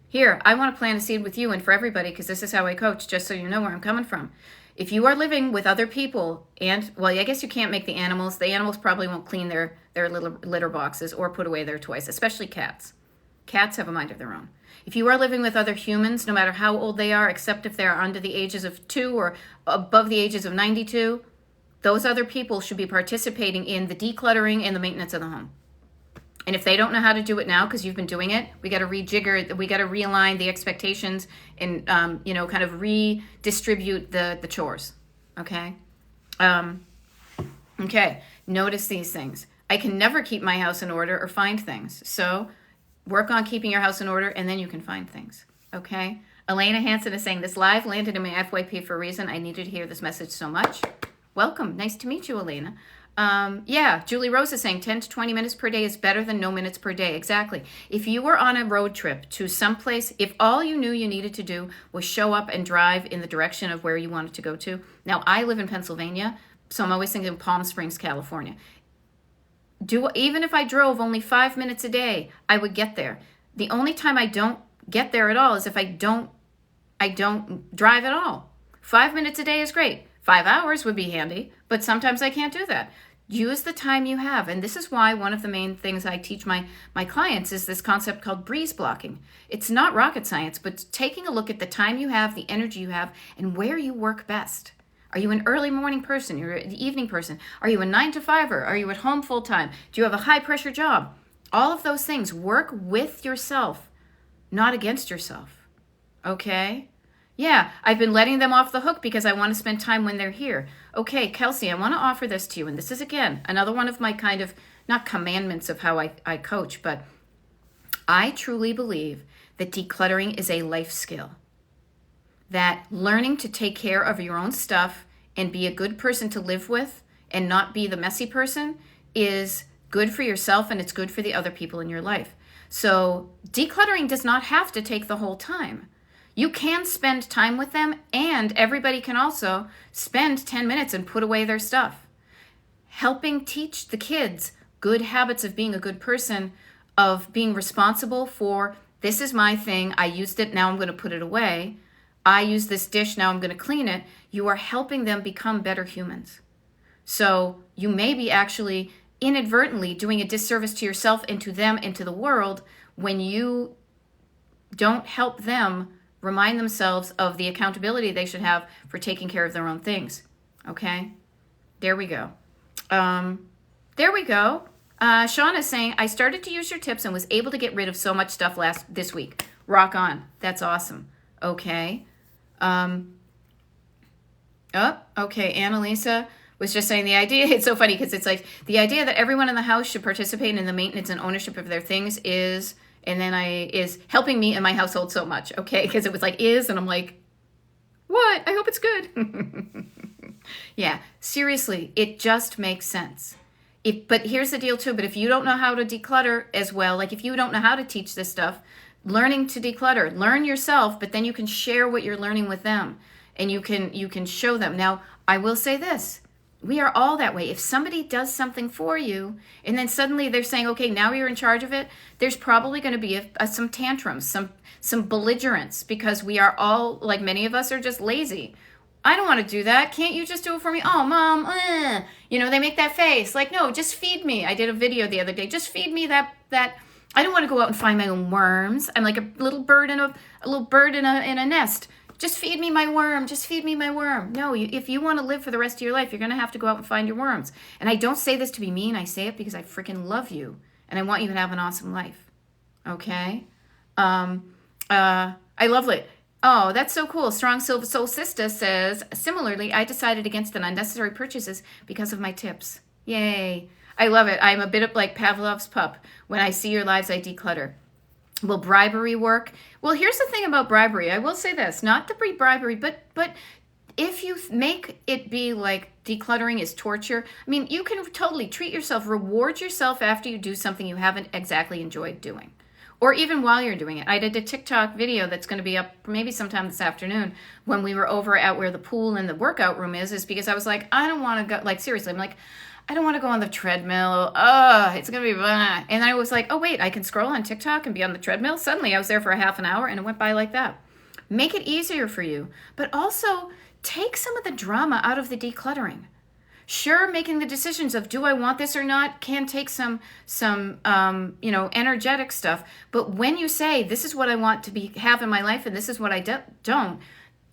Here, I want to plant a seed with you and for everybody because this is how I coach, just so you know where I'm coming from. If you are living with other people and, well, I guess you can't make the animals. The animals probably won't clean their little litter boxes or put away their toys, especially cats. Cats have a mind of their own. If you are living with other humans, no matter how old they are, except if they're under the ages of 2 or above the ages of 92, those other people should be participating in the decluttering and the maintenance of the home. And if they don't know how to do it now because you've been doing it, we got to rejigger, we got to realign the expectations and, kind of redistribute the chores. Okay? Okay. Notice these things. I can never keep my house in order or find things. So work on keeping your house in order and then you can find things. Okay? Elena Hansen is saying, this live landed in my FYP for a reason. I needed to hear this message so much. Welcome. Nice to meet you, Elena. Julie Rose is saying 10 to 20 minutes per day is better than no minutes per day. Exactly. If you were on a road trip to someplace, if all you knew you needed to do was show up and drive in the direction of where you wanted to go to. Now, I live in Pennsylvania, so I'm always thinking Palm Springs, California. Even if I drove only 5 minutes a day, I would get there. The only time I don't get there at all is if I don't drive at all. 5 minutes a day is great. 5 hours would be handy, but sometimes I can't do that. Use the time you have. And this is why one of the main things I teach my clients is this concept called breeze blocking. It's not rocket science, but taking a look at the time you have, the energy you have, and where you work best. Are you an early morning person? You're an evening person? Are you a 9 to 5er? Are you at home full time? Do you have a high pressure job? All of those things. Work with yourself, not against yourself. Okay? Yeah, I've been letting them off the hook because I want to spend time when they're here. Okay, Kelsey, I want to offer this to you. And this is, again, another one of my kind of, not commandments of how I coach, but I truly believe that decluttering is a life skill. That learning to take care of your own stuff and be a good person to live with and not be the messy person is good for yourself and it's good for the other people in your life. So decluttering does not have to take the whole time. You can spend time with them and everybody can also spend 10 minutes and put away their stuff. Helping teach the kids good habits of being a good person, of being responsible for, this is my thing, I used it, now I'm going to put it away. I use this dish, now I'm going to clean it. You are helping them become better humans. So you may be actually inadvertently doing a disservice to yourself and to them and to the world when you don't help them remind themselves of the accountability they should have for taking care of their own things. Okay? There we go. Sean is saying, I started to use your tips and was able to get rid of so much stuff this week. Rock on. That's awesome. Okay. Okay. Annalisa was just saying the idea, it's so funny because it's like the idea that everyone in the house should participate in the maintenance and ownership of their things is helping me and my household so much. Okay. Because it was like and I'm like, what? I hope it's good. Yeah. Seriously. It just makes sense. But here's the deal too. But if you don't know how to declutter as well, like if you don't know how to teach this stuff, learning to declutter, learn yourself, but then you can share what you're learning with them and you can show them. Now, I will say this. We are all that way. If somebody does something for you and then suddenly they're saying, okay, now you're in charge of it, there's probably going to be some tantrums, some belligerence, because we are all, like many of us, are just lazy. I don't want to do that. Can't you just do it for me? Oh, Mom, they make that face. Like, no, just feed me. I did a video the other day. Just feed me that. I don't want to go out and find my own worms. I'm like a little bird in a nest. Just feed me my worm. Just feed me my worm. No, if you want to live for the rest of your life, you're going to have to go out and find your worms. And I don't say this to be mean. I say it because I freaking love you. And I want you to have an awesome life. Okay? I love it. Oh, that's so cool. Strong Soul Sister says, similarly, I decided against an unnecessary purchases because of my tips. Yay. I love it. I'm a bit of like Pavlov's pup. When I see your lives, I declutter. Will bribery work? Well, here's the thing about bribery. I will say this, not the bribery, but if you make it be like decluttering is torture, I mean, you can totally treat yourself, reward yourself after you do something you haven't exactly enjoyed doing. Or even while you're doing it. I did a TikTok video that's going to be up maybe sometime this afternoon when we were over at where the pool and the workout room is because I was like, I don't want to go, like seriously, I'm like, I don't want to go on the treadmill. It's going to be blah. And I was like, oh, wait, I can scroll on TikTok and be on the treadmill. Suddenly I was there for a half an hour and it went by like that. Make it easier for you, but also take some of the drama out of the decluttering. Sure, making the decisions of do I want this or not can take some energetic stuff. But when you say this is what I want to have in my life and this is what I don't,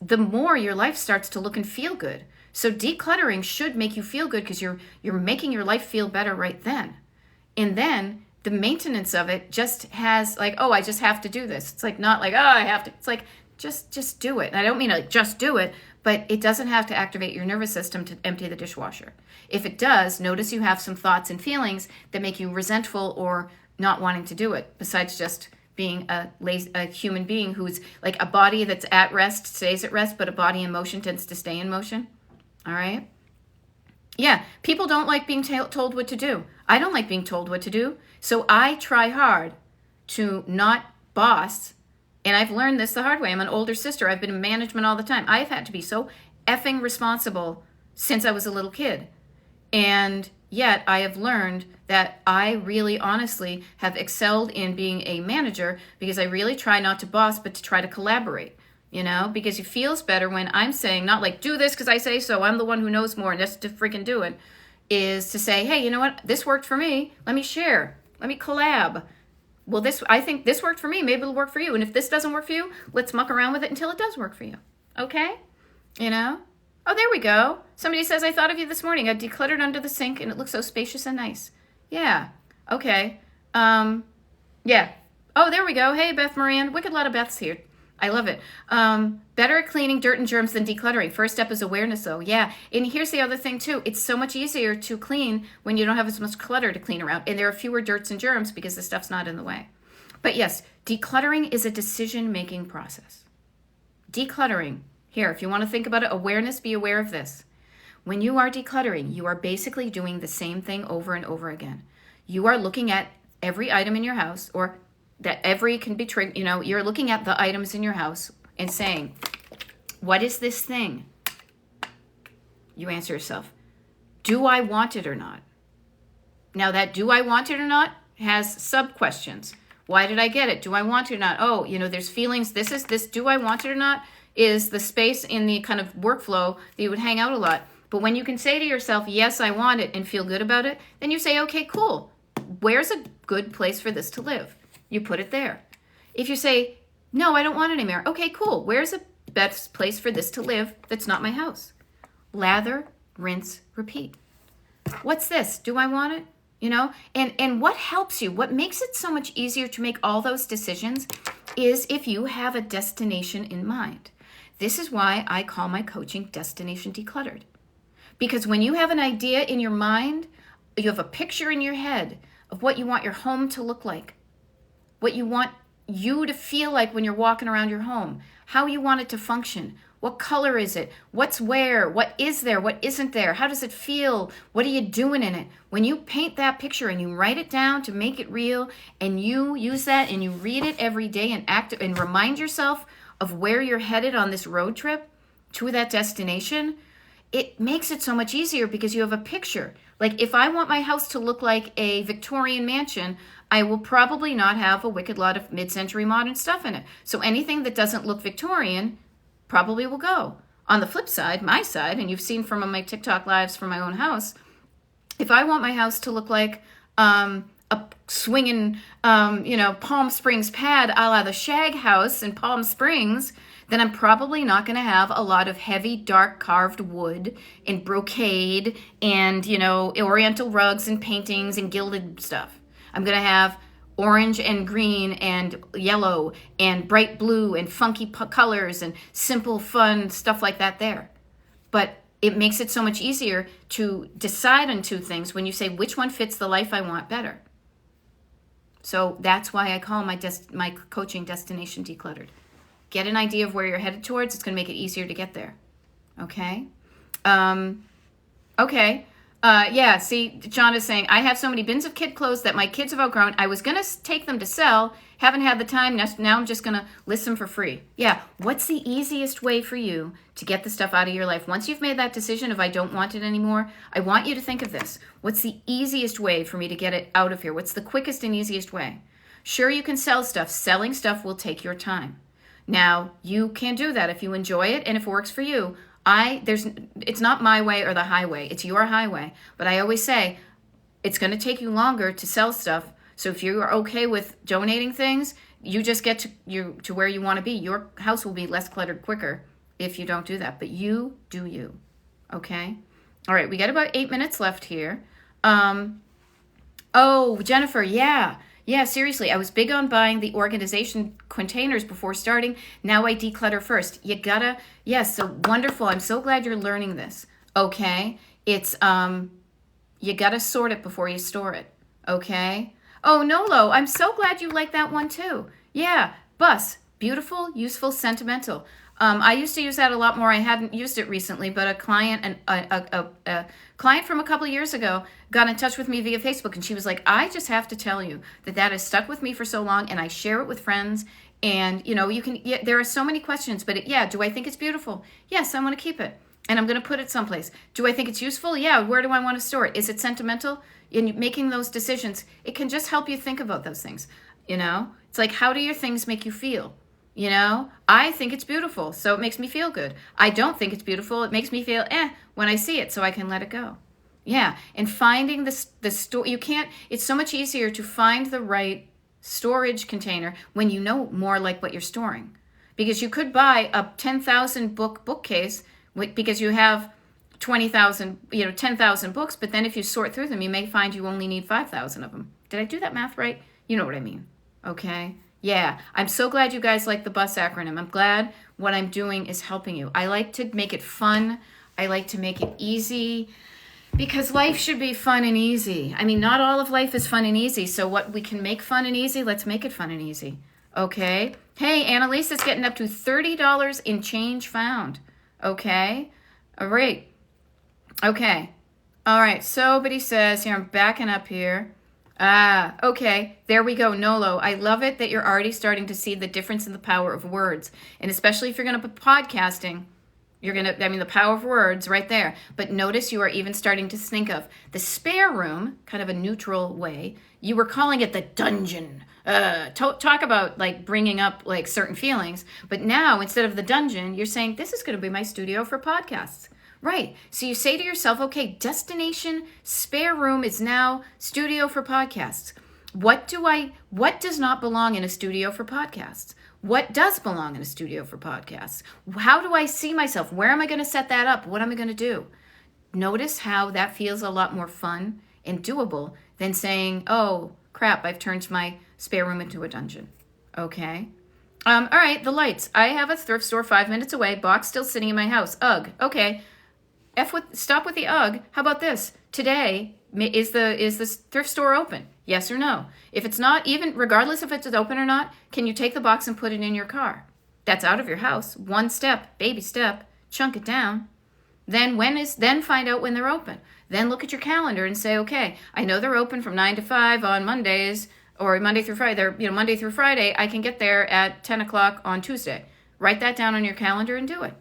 the more your life starts to look and feel good. So decluttering should make you feel good because you're making your life feel better right then. And then the maintenance of it just has like, oh, I just have to do this. It's like not like, oh, I have to. It's like just do it. And I don't mean like just do it, but it doesn't have to activate your nervous system to empty the dishwasher. If it does, notice you have some thoughts and feelings that make you resentful or not wanting to do it, besides just being a human being who's like a body that's at rest stays at rest, but a body in motion tends to stay in motion. All right? Yeah, people don't like being told what to do. I don't like being told what to do. So I try hard to not boss. And I've learned this the hard way. I'm an older sister. I've been in management all the time. I've had to be so effing responsible since I was a little kid. And yet I have learned that I really honestly have excelled in being a manager because I really try not to boss, but to try to collaborate, because it feels better when I'm saying, not like do this because I say so, I'm the one who knows more and just to freaking do it, is to say, hey, you know what? This worked for me. Let me share. Let me collab. Well, I think this worked for me. Maybe it'll work for you. And if this doesn't work for you, let's muck around with it until it does work for you. Okay? Oh, there we go. Somebody says, I thought of you this morning. I decluttered under the sink and it looks so spacious and nice. Yeah. Okay. Yeah. Oh, there we go. Hey, Beth Moran. Wicked lot of Beths here. I love it. Better at cleaning dirt and germs than decluttering. First step is awareness, though. Yeah. And here's the other thing, too. It's so much easier to clean when you don't have as much clutter to clean around. And there are fewer dirts and germs because the stuff's not in the way. But yes, decluttering is a decision-making process. Decluttering. Here, if you want to think about it, awareness, be aware of this. When you are decluttering, you are basically doing the same thing over and over again. You are looking at every item in your house, or that every can be triggered, you're looking at the items in your house and saying, what is this thing? You answer yourself, do I want it or not? Now that do I want it or not has sub-questions. Why did I get it? Do I want it or not? Oh, there's feelings. This do I want it or not is the space in the kind of workflow that you would hang out a lot. But when you can say to yourself, yes, I want it, and feel good about it, then you say, okay, cool. Where's a good place for this to live? You put it there. If you say, no, I don't want it anymore. Okay, cool. Where's a best place for this to live that's not my house? Lather, rinse, repeat. What's this? Do I want it? And what helps you, what makes it so much easier to make all those decisions is if you have a destination in mind. This is why I call my coaching Destination Decluttered. Because when you have an idea in your mind, you have a picture in your head of what you want your home to look like, what you want you to feel like when you're walking around your home, how you want it to function, what color is it, what's where, what is there, what isn't there, how does it feel, what are you doing in it? When you paint that picture and you write it down to make it real, and you use that and you read it every day and remind yourself of where you're headed on this road trip to that destination, it makes it so much easier because you have a picture. Like if I want my house to look like a Victorian mansion, I will probably not have a wicked lot of mid-century modern stuff in it. So anything that doesn't look Victorian probably will go. On the flip side, my side, and you've seen from my TikTok lives from my own house, if I want my house to look like a swinging, Palm Springs pad a la the Shag House in Palm Springs, then I'm probably not going to have a lot of heavy, dark carved wood and brocade and, oriental rugs and paintings and gilded stuff. I'm going to have orange and green and yellow and bright blue and funky colors and simple, fun stuff like that there. But it makes it so much easier to decide on two things when you say which one fits the life I want better. So that's why I call my coaching Destination Decluttered. Get an idea of where you're headed towards. It's going to make it easier to get there. Okay? Okay. See, John is saying, I have so many bins of kid clothes that my kids have outgrown. I was going to take them to sell. Haven't had the time. Now I'm just going to list them for free. Yeah. What's the easiest way for you to get the stuff out of your life? Once you've made that decision of I don't want it anymore, I want you to think of this. What's the easiest way for me to get it out of here? What's the quickest and easiest way? Sure, you can sell stuff. Selling stuff will take your time. Now, you can do that if you enjoy it and if it works for you. It's not my way or the highway. It's your highway. But I always say it's going to take you longer to sell stuff. So if you are okay with donating things, you just get to where you want to be. Your house will be less cluttered quicker if you don't do that. But you do you. Okay? All right, we got about 8 minutes left here. Jennifer, yeah. Yeah, seriously, I was big on buying the organization containers before starting. Now I declutter first. So wonderful. I'm so glad you're learning this. Okay? It's, you gotta sort it before you store it. Okay? Oh, Nolo, I'm so glad you like that one too. Yeah, bus. Beautiful, useful, sentimental. I used to use that a lot more. I hadn't used it recently, but a client client from a couple of years ago got in touch with me via Facebook, and she was like, I just have to tell you that has stuck with me for so long, and I share it with friends, and there are so many questions, but do I think it's beautiful? Yes, I want to keep it, and I'm going to put it someplace. Do I think it's useful? Yeah, where do I want to store it? Is it sentimental? In making those decisions, it can just help you think about those things, It's like, how do your things make you feel? I think it's beautiful, so it makes me feel good. I don't think it's beautiful. It makes me feel when I see it, so I can let it go. Yeah, and finding the store, it's so much easier to find the right storage container when you know more like what you're storing. Because you could buy a 10,000 bookcase because you have 10,000 books, but then if you sort through them, you may find you only need 5,000 of them. Did I do that math right? You know what I mean, okay? Yeah, I'm so glad you guys like the BUS acronym. I'm glad what I'm doing is helping you. I like to make it fun. I like to make it easy because life should be fun and easy. I mean, not all of life is fun and easy. So what we can make fun and easy, let's make it fun and easy. Okay? Hey, Annalise is getting up to $30 in change found. Okay? All right. Okay. All right. Somebody says here, I'm backing up here. Okay. There we go. Nolo. I love it that you're already starting to see the difference in the power of words. And especially if you're going to put podcasting, the power of words right there. But notice you are even starting to think of the spare room, kind of a neutral way. You were calling it the dungeon. Talk about like bringing up like certain feelings. But now instead of the dungeon, you're saying this is going to be my studio for podcasts. Right. So you say to yourself, okay, destination spare room is now studio for podcasts. What does not belong in a studio for podcasts? What does belong in a studio for podcasts? How do I see myself? Where am I going to set that up? What am I going to do? Notice how that feels a lot more fun and doable than saying, oh, crap, I've turned my spare room into a dungeon. Okay? All right, the lights. I have a thrift store 5 minutes away. Box still sitting in my house. Ugh. Okay. Stop with the ugh. How about this? Today, is the thrift store open? Yes or no? If it's not, even regardless if it's open or not, can you take the box and put it in your car? That's out of your house. One step, baby step, chunk it down. Then find out when they're open. Then look at your calendar and say, okay, I know they're open from 9 to 5 on Mondays, or Monday through Friday. They're, Monday through Friday, I can get there at 10 o'clock on Tuesday. Write that down on your calendar and do it.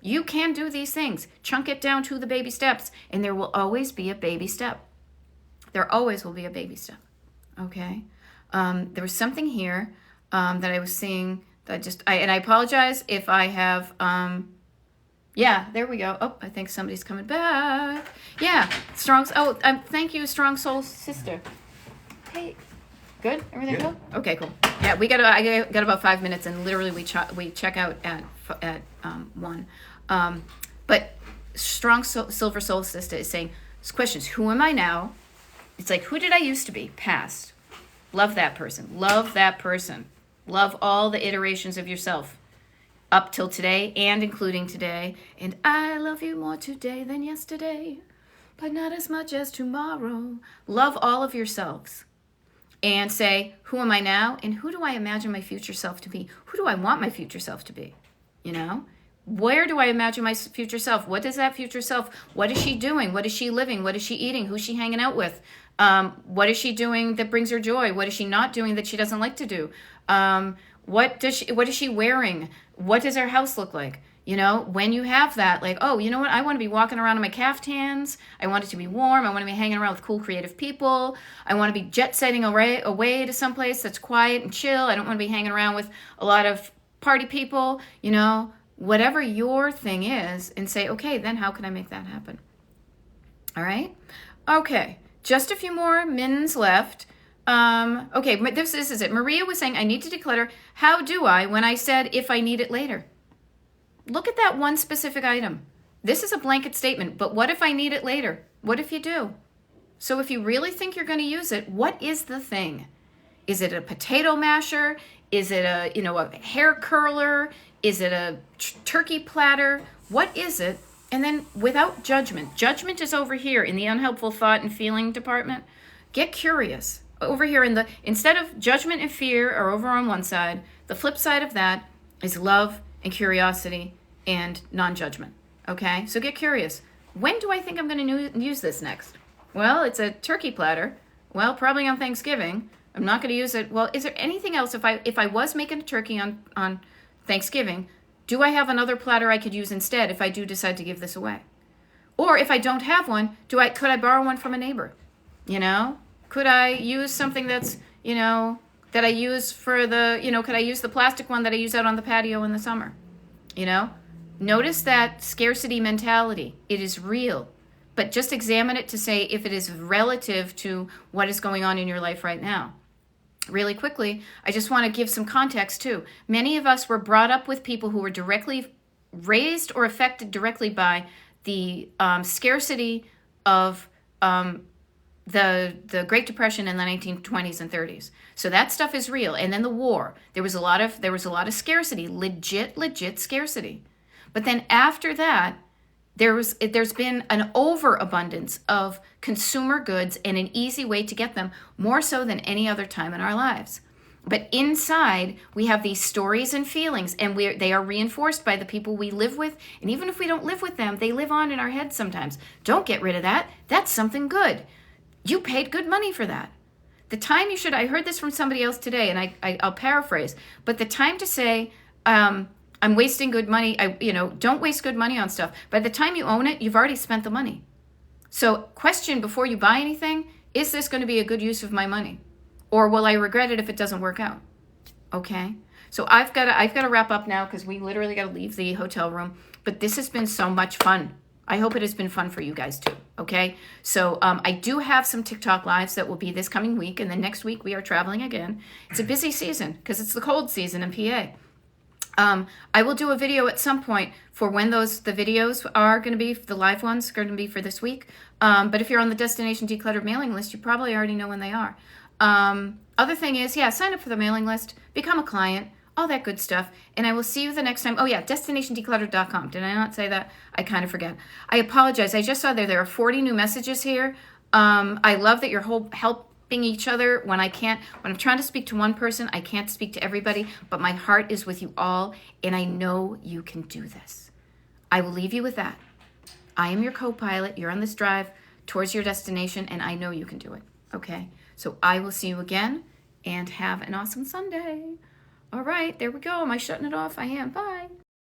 You can do these things. Chunk it down to the baby steps, and there will always be a baby step. There always will be a baby step. Okay? There was something here that I was seeing that and I apologize if I have, yeah, there we go. Oh, I think somebody's coming back. Yeah, thank you, Strong Soul Sister. Hey, good? Everything good? Okay, cool. Yeah, I got about 5 minutes, and literally we check out at 1. But Strong Silver Soul Sister is saying, this question is, who am I now? It's like, who did I used to be? Past. Love that person. Love that person. Love all the iterations of yourself up till today and including today. And I love you more today than yesterday, but not as much as tomorrow. Love all of yourselves. And say, who am I now? And who do I imagine my future self to be? Who do I want my future self to be? Where do I imagine my future self? What is that future self? What is she doing? What is she living? What is she eating? Who's she hanging out with? What is she doing that brings her joy? What is she not doing that she doesn't like to do? What is she wearing? What does her house look like? When you have that, like, oh, you know what? I want to be walking around in my caftans. I want it to be warm. I want to be hanging around with cool, creative people. I want to be jet setting away to someplace that's quiet and chill. I don't want to be hanging around with a lot of party people, whatever your thing is, and say, okay, then how can I make that happen? All right? Okay, just a few more mins left. Okay, this is it. Maria was saying, I need to declutter. How do I when I said if I need it later? Look at that one specific item. This is a blanket statement, but what if I need it later? What if you do? So if you really think you're going to use it, what is the thing? Is it a potato masher? Is it a hair curler? Is it a turkey platter? What is it? And then without judgment. Judgment is over here in the unhelpful thought and feeling department. Get curious. Over here instead of judgment and fear are over on one side, the flip side of that is love and curiosity and non-judgment. Okay? So get curious. When do I think I'm going to use this next? Well, it's a turkey platter. Well, probably on Thanksgiving. I'm not going to use it. Well, is there anything else? If I was making a turkey on Thanksgiving, do I have another platter I could use instead if I do decide to give this away? Or if I don't have one, could I borrow one from a neighbor? Could I use something that's, that I use for could I use the plastic one that I use out on the patio in the summer? Notice that scarcity mentality. It is real, but just examine it to say if it is relative to what is going on in your life right now. Really quickly, I just want to give some context too. Many of us were brought up with people who were directly raised or affected directly by the scarcity of the Great Depression in the 1920s and 30s. So that stuff is real. And then the war, there was a lot of scarcity, legit scarcity. But then after that, there's been an overabundance of consumer goods and an easy way to get them, more so than any other time in our lives. But inside, we have these stories and feelings, and they are reinforced by the people we live with. And even if we don't live with them, they live on in our heads sometimes. Don't get rid of that. That's something good. You paid good money for that. The time you should, I heard this from somebody else today, and I'll paraphrase, but the time to say, I'm wasting good money. Don't waste good money on stuff. By the time you own it, you've already spent the money. So question before you buy anything, is this going to be a good use of my money? Or will I regret it if it doesn't work out? Okay? So I've got to wrap up now because we literally got to leave the hotel room. But this has been so much fun. I hope it has been fun for you guys too. Okay? So I do have some TikTok lives that will be this coming week. And then next week we are traveling again. It's a busy season because it's the cold season in PA. I will do a video at some point for when the videos are going to be, the live ones are going to be for this week. But if you're on the Destination Decluttered mailing list, you probably already know when they are. Other thing is, yeah, sign up for the mailing list, become a client, all that good stuff. And I will see you the next time. Oh, yeah, destinationdecluttered.com. Did I not say that? I kind of forget. I apologize. I just saw there are 40 new messages here. I love that you're helping each other when I can't. When I'm trying to speak to one person, I can't speak to everybody. But my heart is with you all, and I know you can do this. I will leave you with that. I am your co-pilot. You're on this drive towards your destination, and I know you can do it. Okay? So I will see you again, and have an awesome Sunday. All right, there we go. Am I shutting it off? I am. Bye.